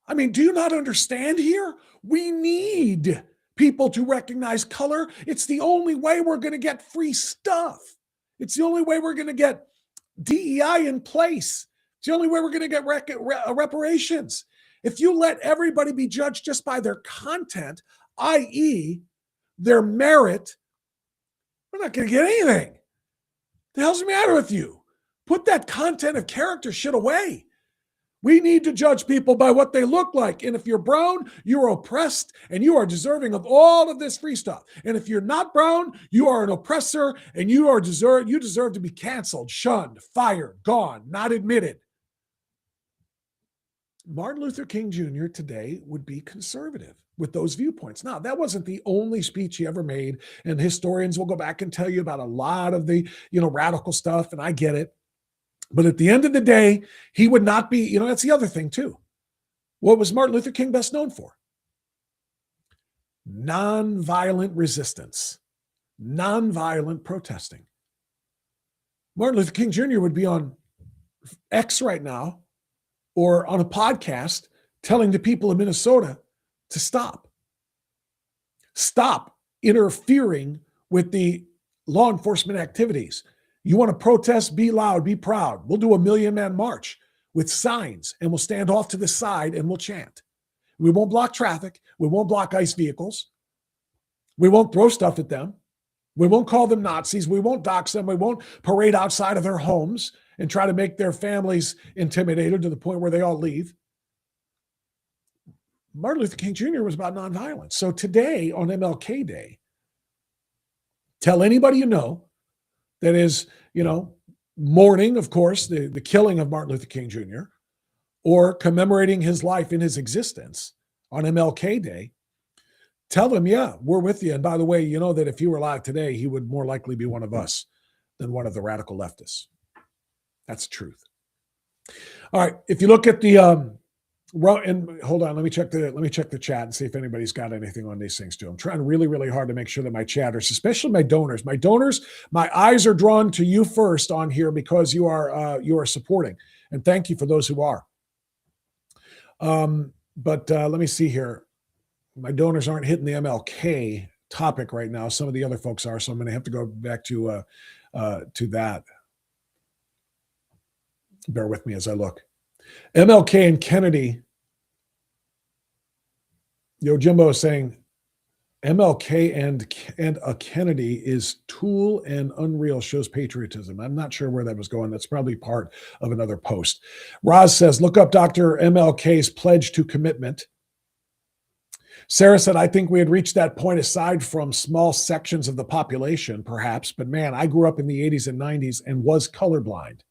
I mean, do you not understand here? We need people to recognize color. It's the only way we're going to get free stuff. It's the only way we're going to get DEI in place. It's the only way we're going to get reparations. If you let everybody be judged just by their content, i.e., their merit, we're not going to get anything. The hell's the matter with you? Put that content of character shit away. We need to judge people by what they look like. And if you're brown, you're oppressed and you are deserving of all of this free stuff. And if you're not brown, you are an oppressor and you deserve to be canceled, shunned, fired, gone, not admitted. Martin Luther King Jr. today would be conservative with those viewpoints. Now, that wasn't the only speech he ever made, and historians will go back and tell you about a lot of the, radical stuff, and I get it. But at the end of the day, he would not be, that's the other thing too. What was Martin Luther King best known for? Nonviolent resistance, nonviolent protesting. Martin Luther King Jr. would be on X right now or on a podcast telling the people of Minnesota to stop interfering with the law enforcement activities. You want to protest? Be loud, be proud. We'll do a 1 million-man march with signs, and we'll stand off to the side and we'll chant. We won't block traffic. We won't block ICE vehicles. We won't throw stuff at them. We won't call them Nazis. We won't dox them. We won't parade outside of their homes and try to make their families intimidated to the point where they all leave. Martin Luther King Jr. was about nonviolence. So today on MLK Day, tell anybody you know that is, mourning, of course, the killing of Martin Luther King Jr., or commemorating his life in his existence on MLK Day, tell them, yeah, we're with you. And by the way, you know that if he were alive today, he would more likely be one of us than one of the radical leftists. That's the truth. All right. If you look at the and hold on, let me check the chat and see if anybody's got anything on these things too. I'm trying really, really hard to make sure that my chatters, especially my donors, my eyes are drawn to you first on here because you are supporting. And thank you for those who are. But let me see here. My donors aren't hitting the MLK topic right now. Some of the other folks are, so I'm going to have to go back to that. Bear with me as I look. MLK and Kennedy. Yo Jimbo is saying MLK and a Kennedy is Tool and Unreal, shows patriotism. I'm not sure where that was going. That's probably part of another post. Roz says, look up Dr. MLK's pledge to commitment. Sarah said, I think we had reached that point aside from small sections of the population, perhaps. But man, I grew up in the 80s and 90s and was colorblind.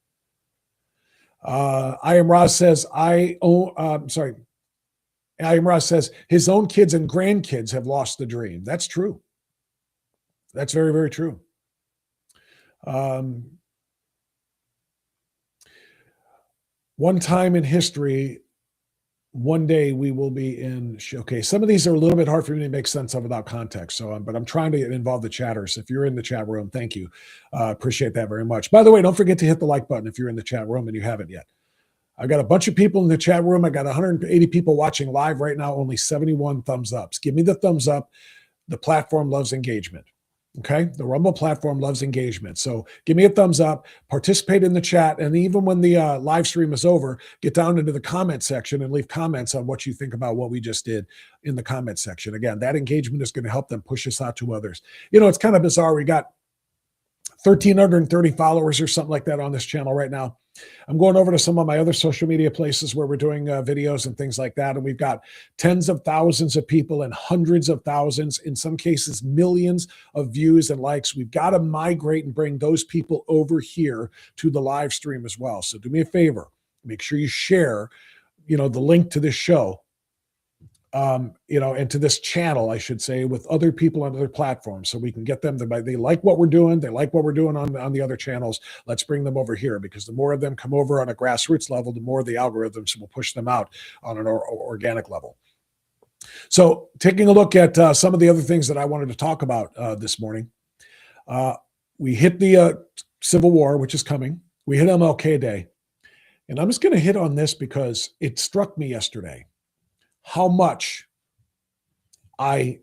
I am Roz says, I am Roz says, his own kids and grandkids have lost the dream. That's true. That's very, very true. One time in history, one day we will be in. Okay, some of these are a little bit hard for me to make sense of without context. So, but I'm trying to involve the chatters. If you're in the chat room, thank you. Appreciate that very much. By the way, don't forget to hit the like button if you're in the chat room and you haven't yet. I got a bunch of people in the chat room. I got 180 people watching live right now. Only 71 thumbs ups. Give me the thumbs up. The platform loves engagement. Okay, the Rumble platform loves engagement. So give me a thumbs up, participate in the chat, and even when the live stream is over, get down into the comment section and leave comments on what you think about what we just did in the comment section. Again, that engagement is going to help them push us out to others. You know, it's kind of bizarre. We got 1,330 followers or something like that on this channel right now. I'm going over to some of my other social media places where we're doing videos and things like that. And we've got tens of thousands of people and hundreds of thousands, in some cases, millions of views and likes. We've got to migrate and bring those people over here to the live stream as well. So do me a favor, make sure you share, the link to this show, and to this channel, I should say, with other people on other platforms, so we can get them. They like what we're doing. They like what we're doing on the other channels. Let's bring them over here, because the more of them come over on a grassroots level, the more the algorithms will push them out on an organic level. So taking a look at some of the other things that I wanted to talk about this morning. We hit the Civil War, which is coming. We hit MLK Day. And I'm just going to hit on this because it struck me yesterday how much I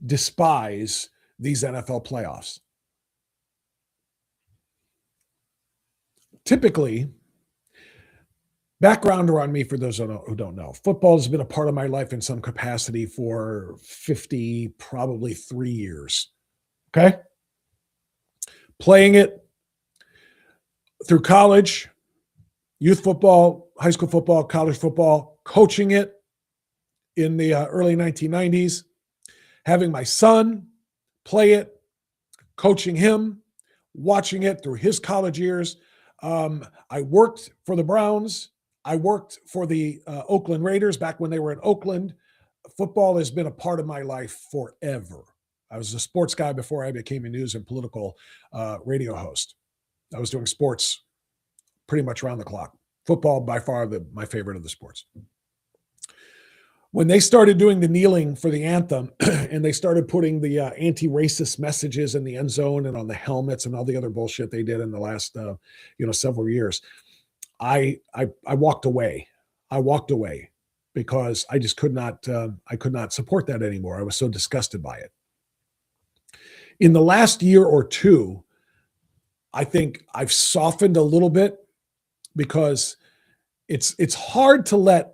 despise these NFL playoffs. Typically, backgrounder on me for those who don't know, football has been a part of my life in some capacity for 50, probably 3 years. Okay? Playing it through college, youth football, high school football, college football, coaching it in the early 1990s, having my son play it, coaching him, watching it through his college years. I worked for the Browns. I worked for the Oakland Raiders back when they were in Oakland. Football has been a part of my life forever. I was a sports guy before I became a news and political radio host. I was doing sports pretty much around the clock. Football, by far, my favorite of the sports. When they started doing the kneeling for the anthem and they started putting the anti-racist messages in the end zone and on the helmets and all the other bullshit they did in the last, several years, I walked away. I walked away because I just could not support that anymore. I was so disgusted by it. In the last year or two, I think I've softened a little bit, because it's hard to let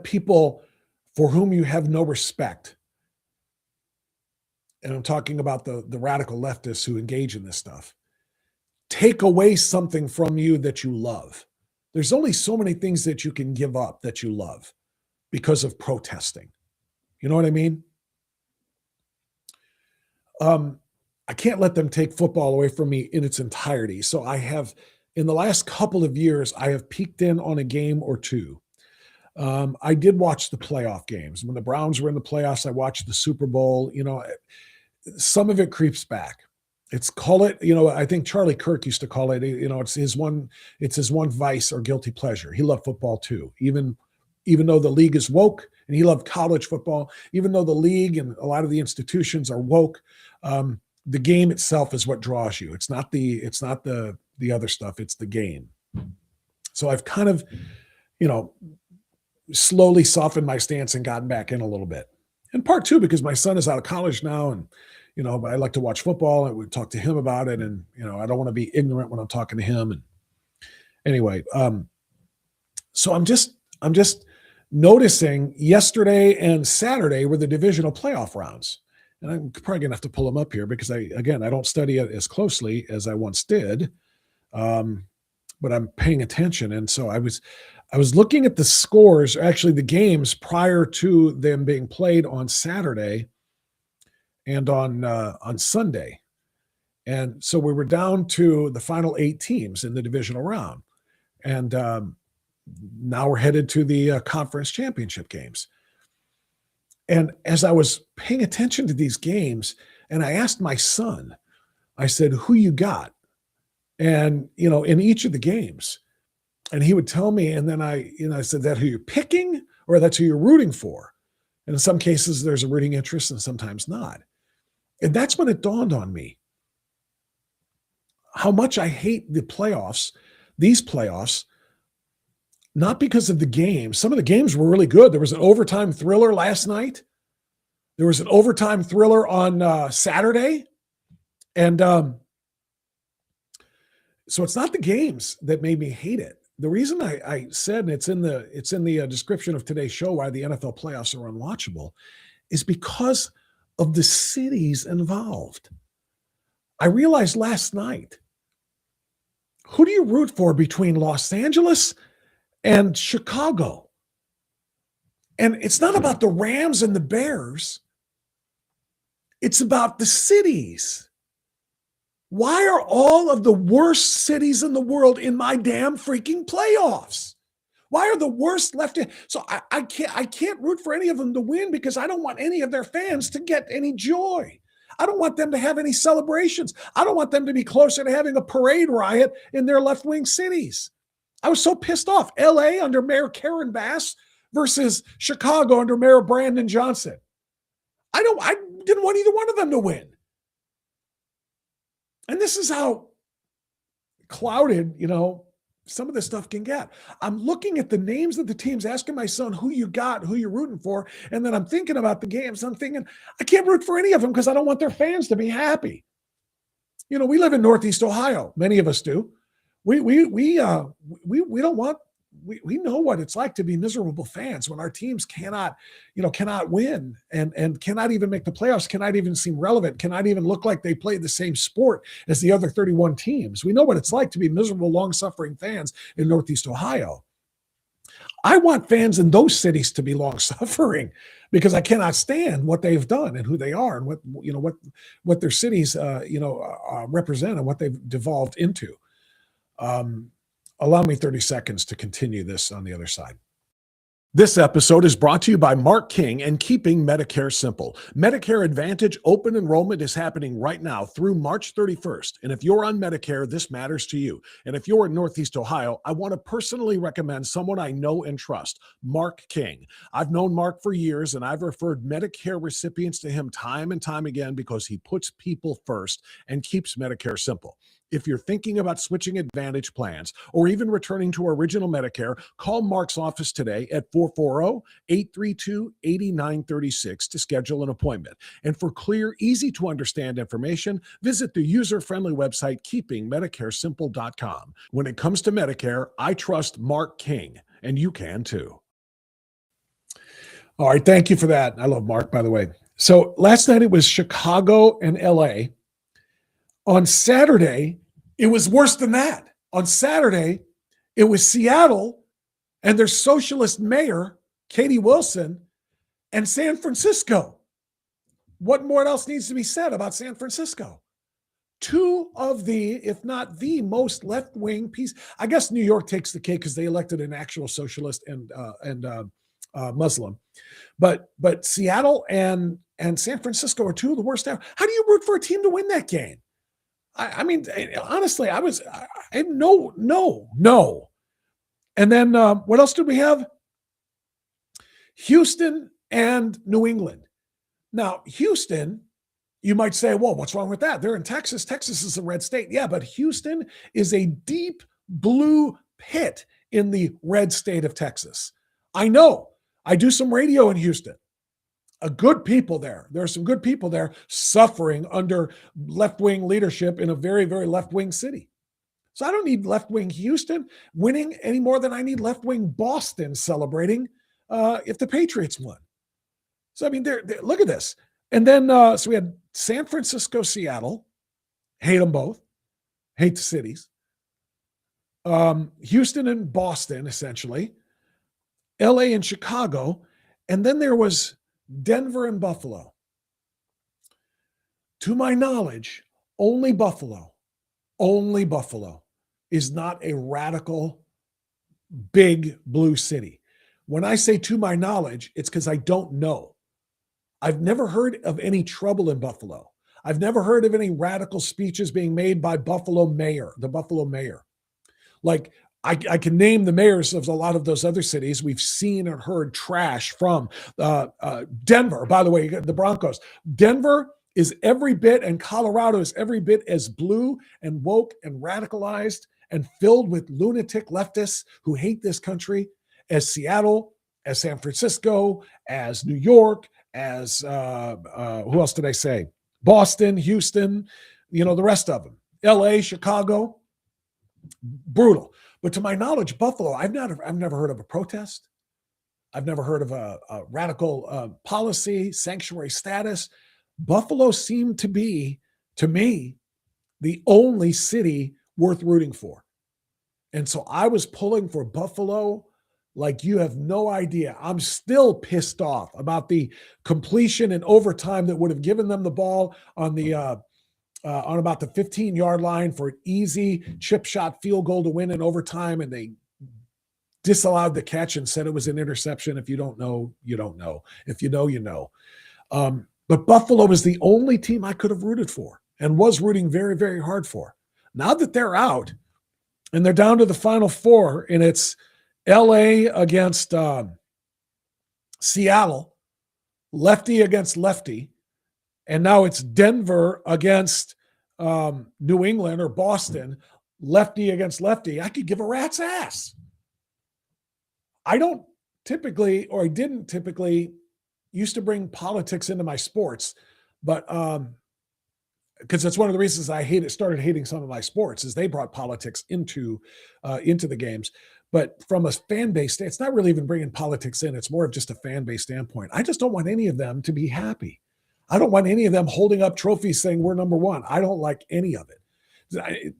people for whom you have no respect, and I'm talking about the radical leftists who engage in this stuff, take away something from you that you love. There's only so many things that you can give up that you love because of protesting. You know what I mean? I can't let them take football away from me in its entirety. So I have, in the last couple of years, I have peeked in on a game or two. I did watch the playoff games. When the Browns were in the playoffs, I watched the Super Bowl. Some of it creeps back. I think Charlie Kirk used to call it, it's his one vice or guilty pleasure. He loved football too, even though the league is woke, and he loved college football, even though the league and a lot of the institutions are woke. The game itself is what draws you. It's not the the other stuff. It's the game. So I've kind of, you know, slowly softened my stance and gotten back in a little bit. In part two, because my son is out of college now, and you know, I like to watch football. I would talk to him about it, and you know, I don't want to be ignorant when I'm talking to him. And anyway, so I'm just noticing yesterday and Saturday were the divisional playoff rounds, and I'm probably gonna have to pull them up here because I don't study it as closely as I once did, but I'm paying attention, and so I was looking at the scores, actually the games prior to them being played on Saturday and on Sunday. And so we were down to the final 8 teams in the divisional round. And now we're headed to the conference championship games. And as I was paying attention to these games, and I asked my son, I said, who you got? And, you know, in each of the games. And he would tell me, and then I said, that who you're picking or that's who you're rooting for? And in some cases, there's a rooting interest and sometimes not. And that's when it dawned on me how much I hate the playoffs, these playoffs, not because of the games. Some of the games were really good. There was an overtime thriller last night. There was an overtime thriller on Saturday. And so it's not the games that made me hate it. The reason I said, and it's in the description of today's show, why the NFL playoffs are unwatchable, is because of the cities involved. I realized last night, who do you root for between Los Angeles and Chicago? And it's not about the Rams and the Bears. It's about the cities. Why are all of the worst cities in the world in my damn freaking playoffs? Why are the worst left in? So I can't root for any of them to win because I don't want any of their fans to get any joy. I don't want them to have any celebrations. I don't want them to be closer to having a parade riot in their left-wing cities. I was so pissed off. LA under Mayor Karen Bass versus Chicago under Mayor Brandon Johnson. I didn't want either one of them to win. And this is how clouded, you know, some of this stuff can get. I'm looking at the names of the teams, asking my son who you got, who you're rooting for. And then I'm thinking about the games. I'm thinking, I can't root for any of them because I don't want their fans to be happy. You know, we live in Northeast Ohio. Many of us do. We don't want, we know what it's like to be miserable fans when our teams cannot win and cannot even make the playoffs, cannot even seem relevant, cannot even look like they play the same sport as the other 31 teams. We know what it's like to be miserable, long-suffering fans in Northeast Ohio. I want fans in those cities to be long-suffering because I cannot stand what they've done and who they are and what their cities represent and what they've devolved into. Allow me 30 seconds to continue this on the other side. This episode is brought to you by Mark King and Keeping Medicare Simple. Medicare Advantage open enrollment is happening right now through March 31st. And if you're on Medicare, this matters to you. And if you're in Northeast Ohio, I want to personally recommend someone I know and trust, Mark King. I've known Mark for years, and I've referred Medicare recipients to him time and time again because he puts people first and keeps Medicare simple. If you're thinking about switching Advantage plans or even returning to original Medicare, call Mark's office today at 440-832-8936 to schedule an appointment. And for clear, easy-to-understand information, visit the user-friendly website keepingmedicaresimple.com. When it comes to Medicare, I trust Mark King, and you can too. All right, thank you for that. I love Mark, by the way. So last night it was Chicago and LA. On Saturday, it was worse than that. On Saturday, it was Seattle and their socialist mayor, Katie Wilson, and San Francisco. What more else needs to be said about San Francisco? Two of the, if not the most left-wing piece. I guess New York takes the cake because they elected an actual socialist and Muslim. But Seattle and San Francisco are two of the worst ever. How do you root for a team to win that game? I mean, honestly, no. And then what else did we have? Houston and New England. Now, Houston You might say, well, what's wrong with that? They're in Texas. Texas is a red state. Yeah, but Houston is a deep blue pit in the red state of Texas. I know. I do some radio in Houston. Good people there. There are some good people there suffering under left-wing leadership in a very, very left-wing city. So I don't need left-wing Houston winning any more than I need left-wing Boston celebrating if the Patriots won. So, I mean, look at this. And then, so we had San Francisco, Seattle. Hate them both. Hate the cities. Houston and Boston, essentially. LA and Chicago. And then there was Denver and Buffalo. To my knowledge, only Buffalo is not a radical, big blue city. When I say to my knowledge, it's because I don't know. I've never heard of any trouble in Buffalo. I've never heard of any radical speeches being made by the Buffalo mayor. Like, I can name the mayors of a lot of those other cities. We've seen and heard trash from Denver. By the way, the Broncos. Denver is every bit, and Colorado is every bit as blue and woke and radicalized and filled with lunatic leftists who hate this country as Seattle, as San Francisco, as New York, as who else did I say? Boston, Houston, the rest of them. LA, Chicago, brutal. But to my knowledge, Buffalo, I've never heard of a protest. I've never heard of a radical policy, sanctuary status. Buffalo seemed to be, to me, the only city worth rooting for. And so I was pulling for Buffalo like you have no idea. I'm still pissed off about the completion and overtime that would have given them the ball on the on about the 15-yard line for an easy chip shot field goal to win in overtime, and they disallowed the catch and said it was an interception. If you don't know, you don't know. If you know, you know. But Buffalo was the only team I could have rooted for and was rooting very, very hard for. Now that they're out and they're down to the Final Four, and it's LA against Seattle, lefty against lefty, and now it's Denver against New England or Boston, lefty against lefty. I could give a rat's ass. I don't typically, or I didn't typically, used to bring politics into my sports, but because that's one of the reasons I started hating some of my sports, is they brought politics into the games. But from a fan base, it's not really even bringing politics in. It's more of just a fan base standpoint. I just don't want any of them to be happy. I don't want any of them holding up trophies saying we're number one. I don't like any of it.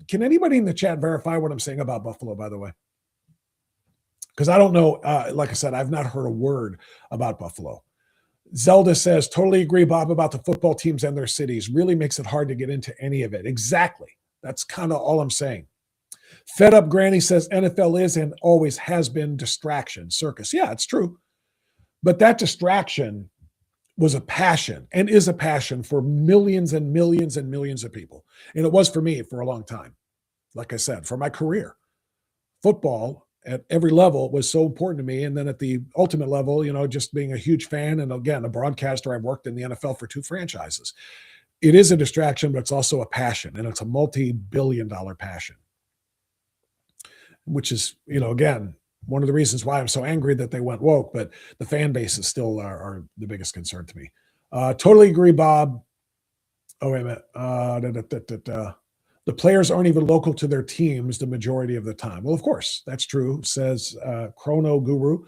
Can anybody in the chat verify what I'm saying about Buffalo, by the way? Because I don't know. Like I said, I've not heard a word about Buffalo. Zelda says, totally agree, Bob, about the football teams and their cities. Really makes it hard to get into any of it. Exactly. That's kind of all I'm saying. Fed Up Granny says, NFL is and always has been distraction, circus. Yeah, it's true. But that distraction was a passion and is a passion for millions and millions and millions of people. And it was for me for a long time. Like I said, for my career, football at every level was so important to me. And then at the ultimate level, just being a huge fan. And again, a broadcaster, I've worked in the NFL for 2 franchises. It is a distraction, but it's also a passion, and it's a multi-billion-dollar passion, which is, again, one of the reasons why I'm so angry that they went woke, but the fan bases still are the biggest concern to me. Totally agree, Bob. Oh, wait a minute. The players aren't even local to their teams the majority of the time. Well, of course, that's true, says Chrono Guru.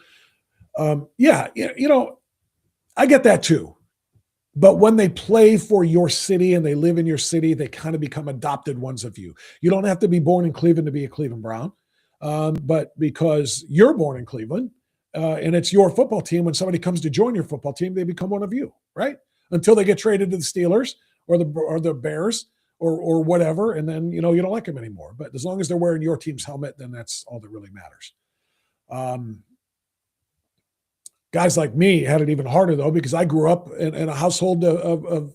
Yeah, I get that too. But when they play for your city and they live in your city, they kind of become adopted ones of you. You don't have to be born in Cleveland to be a Cleveland Brown. But because you're born in Cleveland and it's your football team, when somebody comes to join your football team, they become one of you, right? Until they get traded to the Steelers or the Bears or whatever, and then you don't like them anymore. But as long as they're wearing your team's helmet, then that's all that really matters. Guys like me had it even harder though, because I grew up in a household that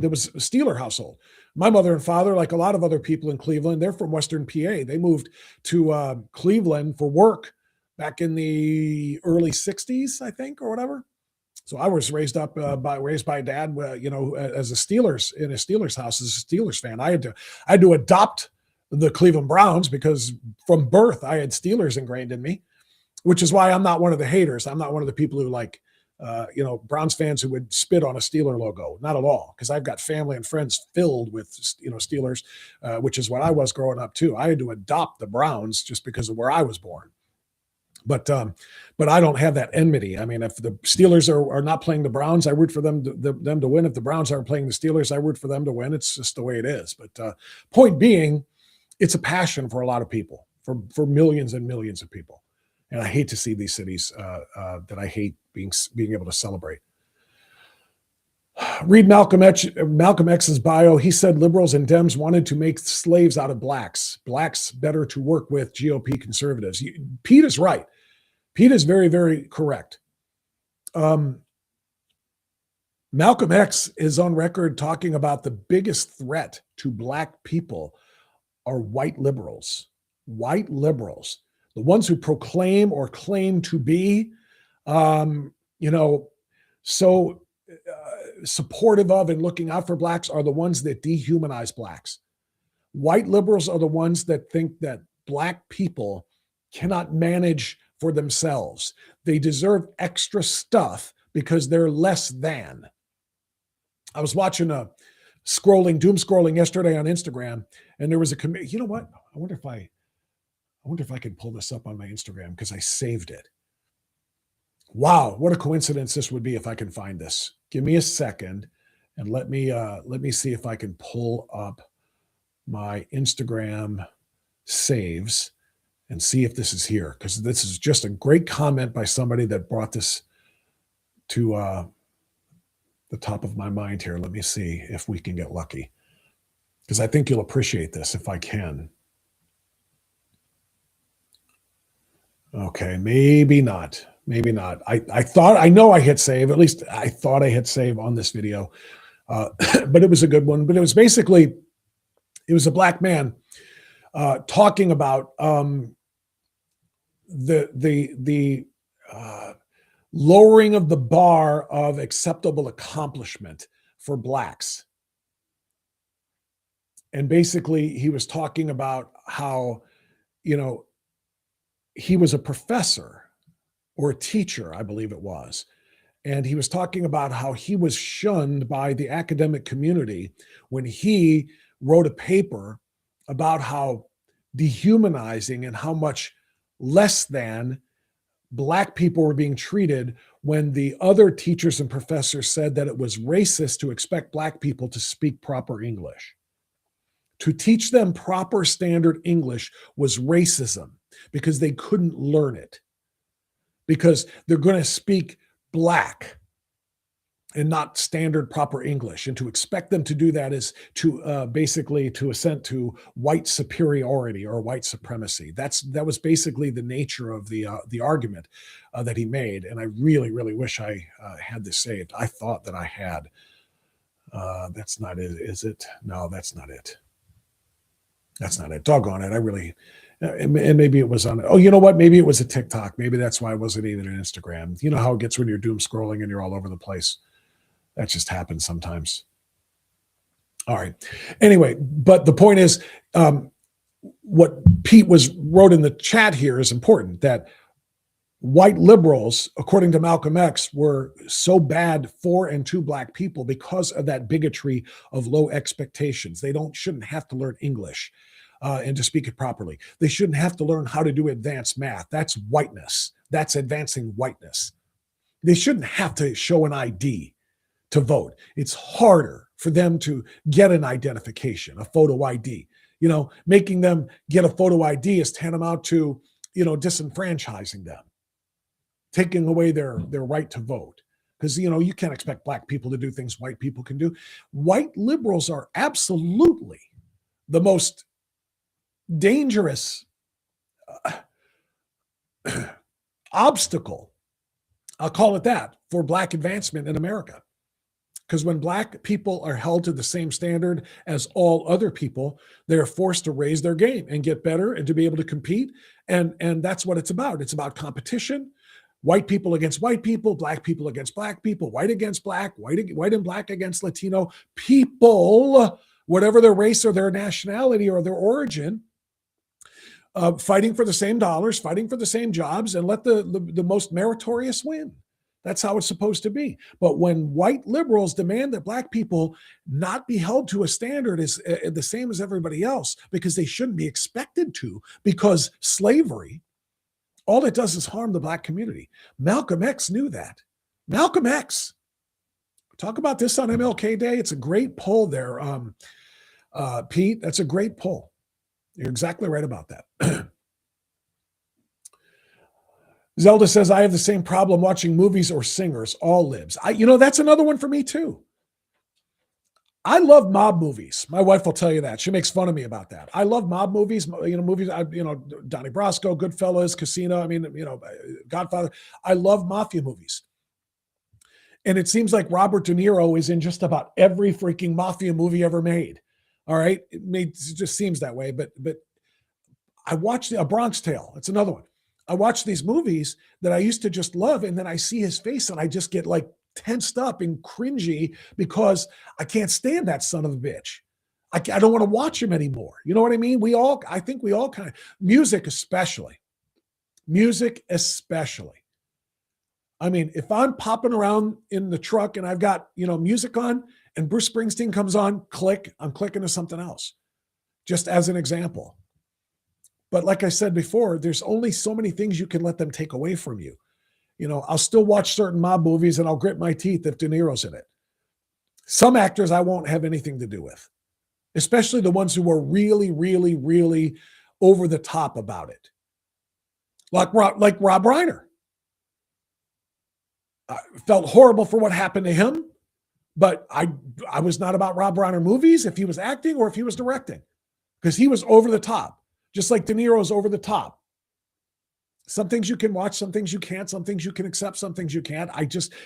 was a Steeler household. My mother and father, like a lot of other people in Cleveland, they're from Western PA. They moved to Cleveland for work back in the early 60s, I think, or whatever. So I was raised by dad, as a Steelers in a Steelers house as a Steelers fan. I had to adopt the Cleveland Browns because from birth I had Steelers ingrained in me, which is why I'm not one of the haters. I'm not one of the people who Browns fans who would spit on a Steeler logo. Not at all, because I've got family and friends filled with Steelers, which is what I was growing up too. I had to adopt the Browns just because of where I was born. But I don't have that enmity. I mean, if the Steelers are not playing the Browns, I root for them to win. If the Browns aren't playing the Steelers, I root for them to win. It's just the way it is. But point being, it's a passion for a lot of people, for millions and millions of people. And I hate to see these cities that I hate being able to celebrate. Read Malcolm X's bio. He said liberals and Dems wanted to make slaves out of blacks. Blacks better to work with GOP conservatives. Pete is right. Pete is very, very correct. Malcolm X is on record talking about the biggest threat to black people are white liberals. White liberals, the ones who proclaim or claim to be, so supportive of and looking out for blacks, are the ones that dehumanize blacks. White liberals are the ones that think that black people cannot manage for themselves. They deserve extra stuff because they're less than. I was watching doom scrolling yesterday on Instagram, and there was a committee. You know what? I wonder if I can pull this up on my Instagram because I saved it. Wow, what a coincidence this would be if I can find this. Give me a second and let me see if I can pull up my Instagram saves and see if this is here, because this is just a great comment by somebody that brought this to the top of my mind here. Let me see if we can get lucky, because I think you'll appreciate this if I can. Okay, maybe not. Maybe not. I know I hit save. At least I thought I hit save on this video, but it was a good one. But it was basically, it was a black man talking about the lowering of the bar of acceptable accomplishment for blacks. And basically, he was talking about how, he was a professor or a teacher, I believe it was. And he was talking about how he was shunned by the academic community when he wrote a paper about how dehumanizing and how much less than black people were being treated, when the other teachers and professors said that it was racist to expect black people to speak proper English. To teach them proper standard English was racism because they couldn't learn it, because they're going to speak black and not standard proper English. And to expect them to do that is to basically to assent to white superiority or white supremacy. That was basically the nature of the argument that he made. And I really, really wish I had this saved. I thought that I had. That's not it, is it? No, that's not it. That's not it. Doggone it. I really, and maybe it was on, oh, you know what? Maybe it was a TikTok. Maybe that's why it wasn't even an Instagram. You know how it gets when you're doom scrolling and you're all over the place. That just happens sometimes. All right. Anyway, but the point is, what Pete wrote in the chat here is important, that white liberals, according to Malcolm X, were so bad for and to black people because of that bigotry of low expectations. They shouldn't have to learn English and to speak it properly. They shouldn't have to learn how to do advanced math. That's whiteness. That's advancing whiteness. They shouldn't have to show an ID to vote. It's harder for them to get an identification, a photo ID. Making them get a photo ID is tantamount to, disenfranchising them, taking away their right to vote. Because, you can't expect black people to do things white people can do. White liberals are absolutely the most dangerous obstacle, I'll call it that, for black advancement in America. Because when black people are held to the same standard as all other people, they're forced to raise their game and get better and to be able to compete. And that's what it's about. It's about competition. white people against white people, black people against black people, white against black, white and black against Latino people, whatever their race or their nationality or their origin, fighting for the same dollars, fighting for the same jobs, and let the most meritorious win. That's how it's supposed to be. But when white liberals demand that black people not be held to a standard as the same as everybody else, because they shouldn't be expected to, because slavery, all it does is harm the black community. Malcolm X knew that. Malcolm X. Talk about this on MLK Day. It's a great poll there, Pete. That's a great poll. You're exactly right about that. Zelda says, I have the same problem watching movies or singers, all libs. That's another one for me too. I love mob movies. My wife will tell you that. She makes fun of me about that. I love mob movies, movies, Donnie Brasco, Goodfellas, Casino, Godfather. I love mafia movies. And it seems like Robert De Niro is in just about every freaking mafia movie ever made. All right. It just seems that way. But I watched A Bronx Tale. It's another one. I watch these movies that I used to just love, and then I see his face and I just get like tensed up and cringy because I can't stand that son of a bitch. I don't want to watch him anymore. You know what I mean? I think we all kind of, music especially. I mean, if I'm popping around in the truck and I've got, music on and Bruce Springsteen comes on, I'm clicking to something else, just as an example. But like I said before, there's only so many things you can let them take away from you. I'll still watch certain mob movies and I'll grit my teeth if De Niro's in it. Some actors I won't have anything to do with, especially the ones who are really, really, really over the top about it. Like Rob Reiner. I felt horrible for what happened to him, but I was not about Rob Reiner movies if he was acting or if he was directing, because he was over the top. Just like De Niro's over the top. Some things you can watch, some things you can't, some things you can accept, some things you can't.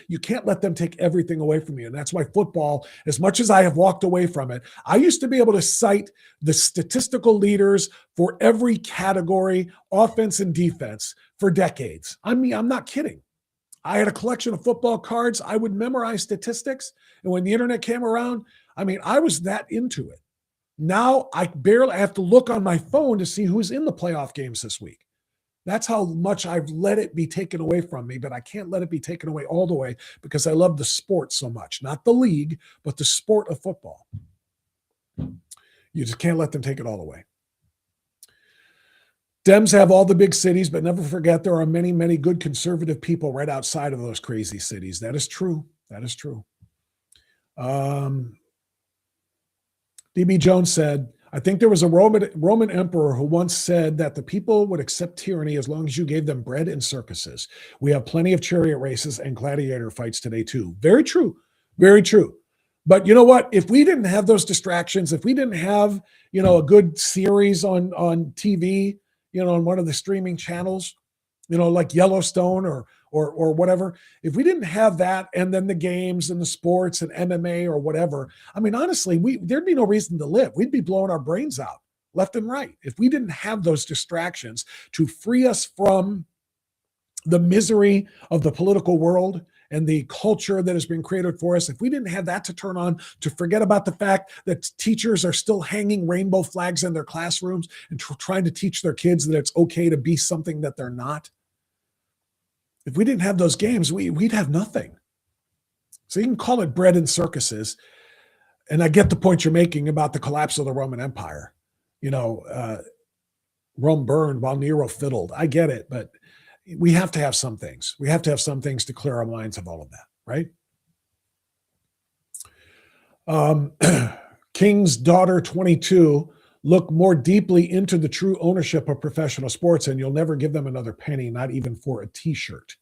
You can't let them take everything away from you. And that's why football, as much as I have walked away from it, I used to be able to cite the statistical leaders for every category, offense and defense, for decades. I'm not kidding. I had a collection of football cards. I would memorize statistics. And when the internet came around, I was that into it. Now I have to look on my phone to see who's in the playoff games this week. That's how much I've let it be taken away from me, but I can't let it be taken away all the way because I love the sport so much. Not the league, but the sport of football. You just can't let them take it all away. Dems have all the big cities, but never forget there are many, many good conservative people right outside of those crazy cities. That is true. That is true. DB Jones said, I think there was a Roman emperor who once said that the people would accept tyranny as long as you gave them bread and circuses. We have plenty of chariot races and gladiator fights today too. Very true. Very true. But you know what? If we didn't have those distractions, if we didn't have, a good series on TV, on one of the streaming channels, like Yellowstone or whatever, if we didn't have that and then the games and the sports and MMA or whatever, honestly, there'd be no reason to live. We'd be blowing our brains out left and right if we didn't have those distractions to free us from the misery of the political world and the culture that has been created for us. If we didn't have that to turn on, to forget about the fact that teachers are still hanging rainbow flags in their classrooms and trying to teach their kids that it's okay to be something that they're not. If we didn't have those games, we'd have nothing. So you can call it bread and circuses. And I get the point you're making about the collapse of the Roman Empire. Rome burned while Nero fiddled. I get it, but we have to have some things. We have to have some things to clear our minds of all of that, right? King's daughter 22, look more deeply into the true ownership of professional sports and you'll never give them another penny, not even for a t-shirt.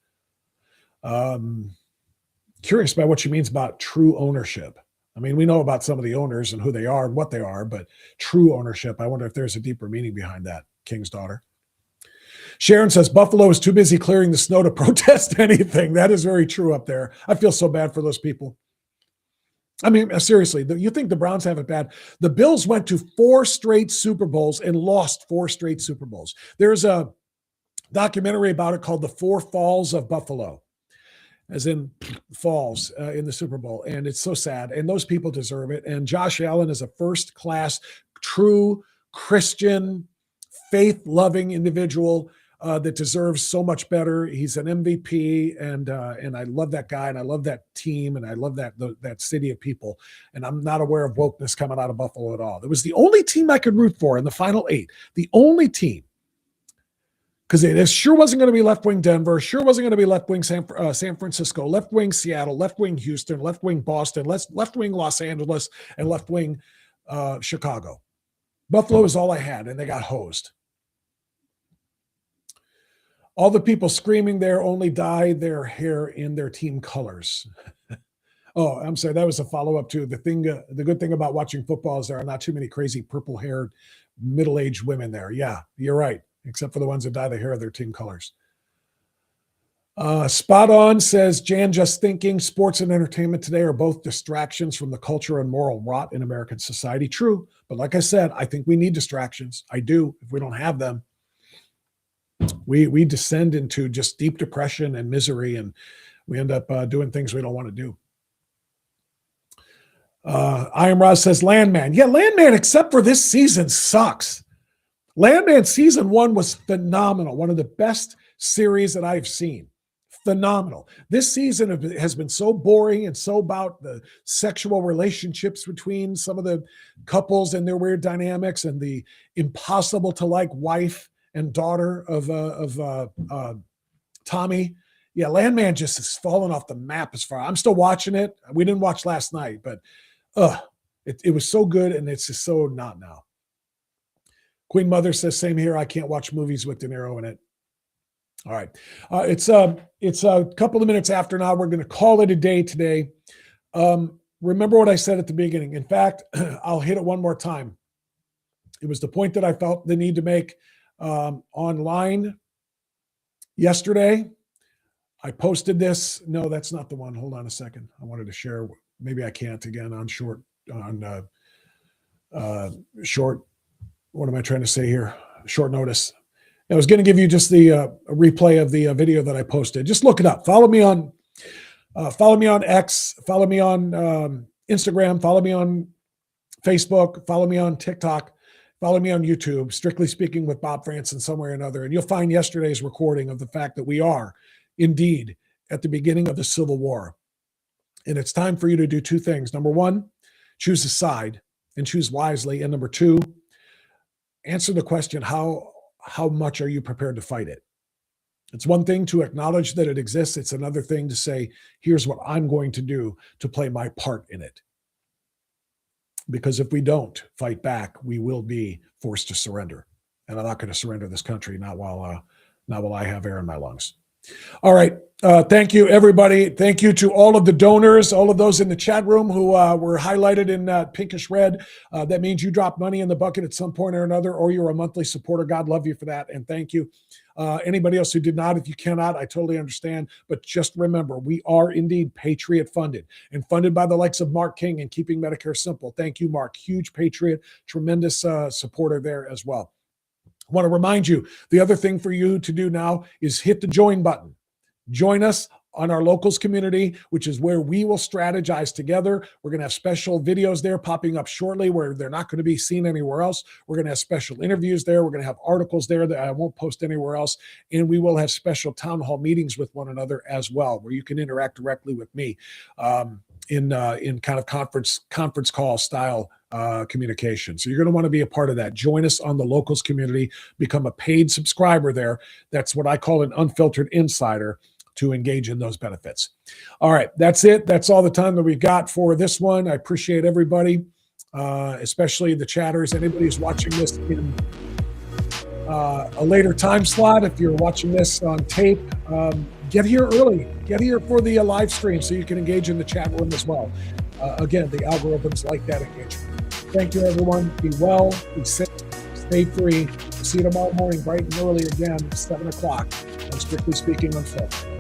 Curious about what she means about true ownership. We know about some of the owners and who they are and what they are, but true ownership, I wonder if there's a deeper meaning behind that, King's daughter. Sharon says, Buffalo is too busy clearing the snow to protest anything. That is very true up there. I feel so bad for those people. Seriously, you think the Browns have it bad? The Bills went to 4 straight Super Bowls and lost 4 straight Super Bowls. There's a documentary about it called The Four Falls of Buffalo, as in falls in the Super Bowl. And it's so sad. And those people deserve it. And Josh Allen is a first-class, true Christian, faith-loving individual that deserves so much better. He's an MVP, and I love that guy, and I love that team, and I love that city of people. And I'm not aware of wokeness coming out of Buffalo at all. It was the only team I could root for in the final 8. The only team. Because it sure wasn't going to be left-wing Denver, sure wasn't going to be left-wing San Francisco, left-wing Seattle, left-wing Houston, left-wing Boston, left-wing Los Angeles, and left-wing Chicago. Buffalo is all I had, and they got hosed. All the people screaming there only dye their hair in their team colors. Oh, I'm sorry. That was a follow-up to the thing. The good thing about watching football is there are not too many crazy purple-haired middle-aged women there. Yeah, you're right. Except for the ones that dye the hair of their team colors. Spot on, says Jan Just Thinking. Sports and entertainment today are both distractions from the culture and moral rot in American society. True. But like I said, I think we need distractions. I do. If we don't have them, we descend into just deep depression and misery, and we end up doing things we don't want to do. I Am Roz says Landman. Yeah, Landman, except for this season, sucks. Landman season 1 was phenomenal. One of the best series that I've seen. Phenomenal. This season has been so boring and so about the sexual relationships between some of the couples and their weird dynamics, and the impossible to like wife and daughter of Tommy. Yeah, Landman just has fallen off the map as far. I'm still watching it. We didn't watch last night, but it was so good, and it's just so not now. Queen Mother says, same here. I can't watch movies with De Niro in it. All right. It's a couple of minutes after now. We're going to call it a day today. Remember what I said at the beginning. In fact, I'll hit it one more time. It was the point that I felt the need to make online yesterday. I posted this. No, that's not the one. Hold on a second. I wanted to share. Maybe I can't again on short. What am I trying to say here? Short notice. I was going to give you just the replay of the video that I posted. Just look it up. Follow me on X. Follow me on Instagram. Follow me on Facebook. Follow me on TikTok. Follow me on YouTube. Strictly Speaking with Bob Franson, somewhere or another, and you'll find yesterday's recording of the fact that we are indeed at the beginning of the Civil War, and it's time for you to do two things. Number one, choose a side and choose wisely, and number two, answer the question, how much are you prepared to fight it? It's one thing to acknowledge that it exists. It's another thing to say, here's what I'm going to do to play my part in it. Because if we don't fight back, we will be forced to surrender. And I'm not going to surrender this country, not while I have air in my lungs. All right. Thank you, everybody. Thank you to all of the donors, all of those in the chat room who were highlighted in pinkish red. That means you dropped money in the bucket at some point or another, or you're a monthly supporter. God love you for that, and thank you. Anybody else who did not, if you cannot, I totally understand. But just remember, we are indeed Patriot funded, and funded by the likes of Mark King and Keeping Medicare Simple. Thank you, Mark. Huge Patriot, tremendous supporter there as well. I want to remind you, the other thing for you to do now is hit the join button. Join us on our locals community, which is where we will strategize together. We're going to have special videos there popping up shortly where they're not going to be seen anywhere else. We're going to have special interviews there. We're going to have articles there that I won't post anywhere else. And we will have special town hall meetings with one another as well, where you can interact directly with me in kind of conference call style communication. So you're going to want to be a part of that. Join us on the locals community, become a paid subscriber there. That's what I call an unfiltered insider to engage in those benefits. All right, that's it. That's all the time that we've got for this one. I appreciate everybody, especially the chatters. Anybody who's watching this in a later time slot, if you're watching this on tape, get here early. Get here for the live stream so you can engage in the chat room as well. Again, the algorithms like that engagement. Thank you, everyone. Be well, be safe, stay free. See you tomorrow morning, bright and early again, 7 o'clock. And Strictly Speaking Unfiltered.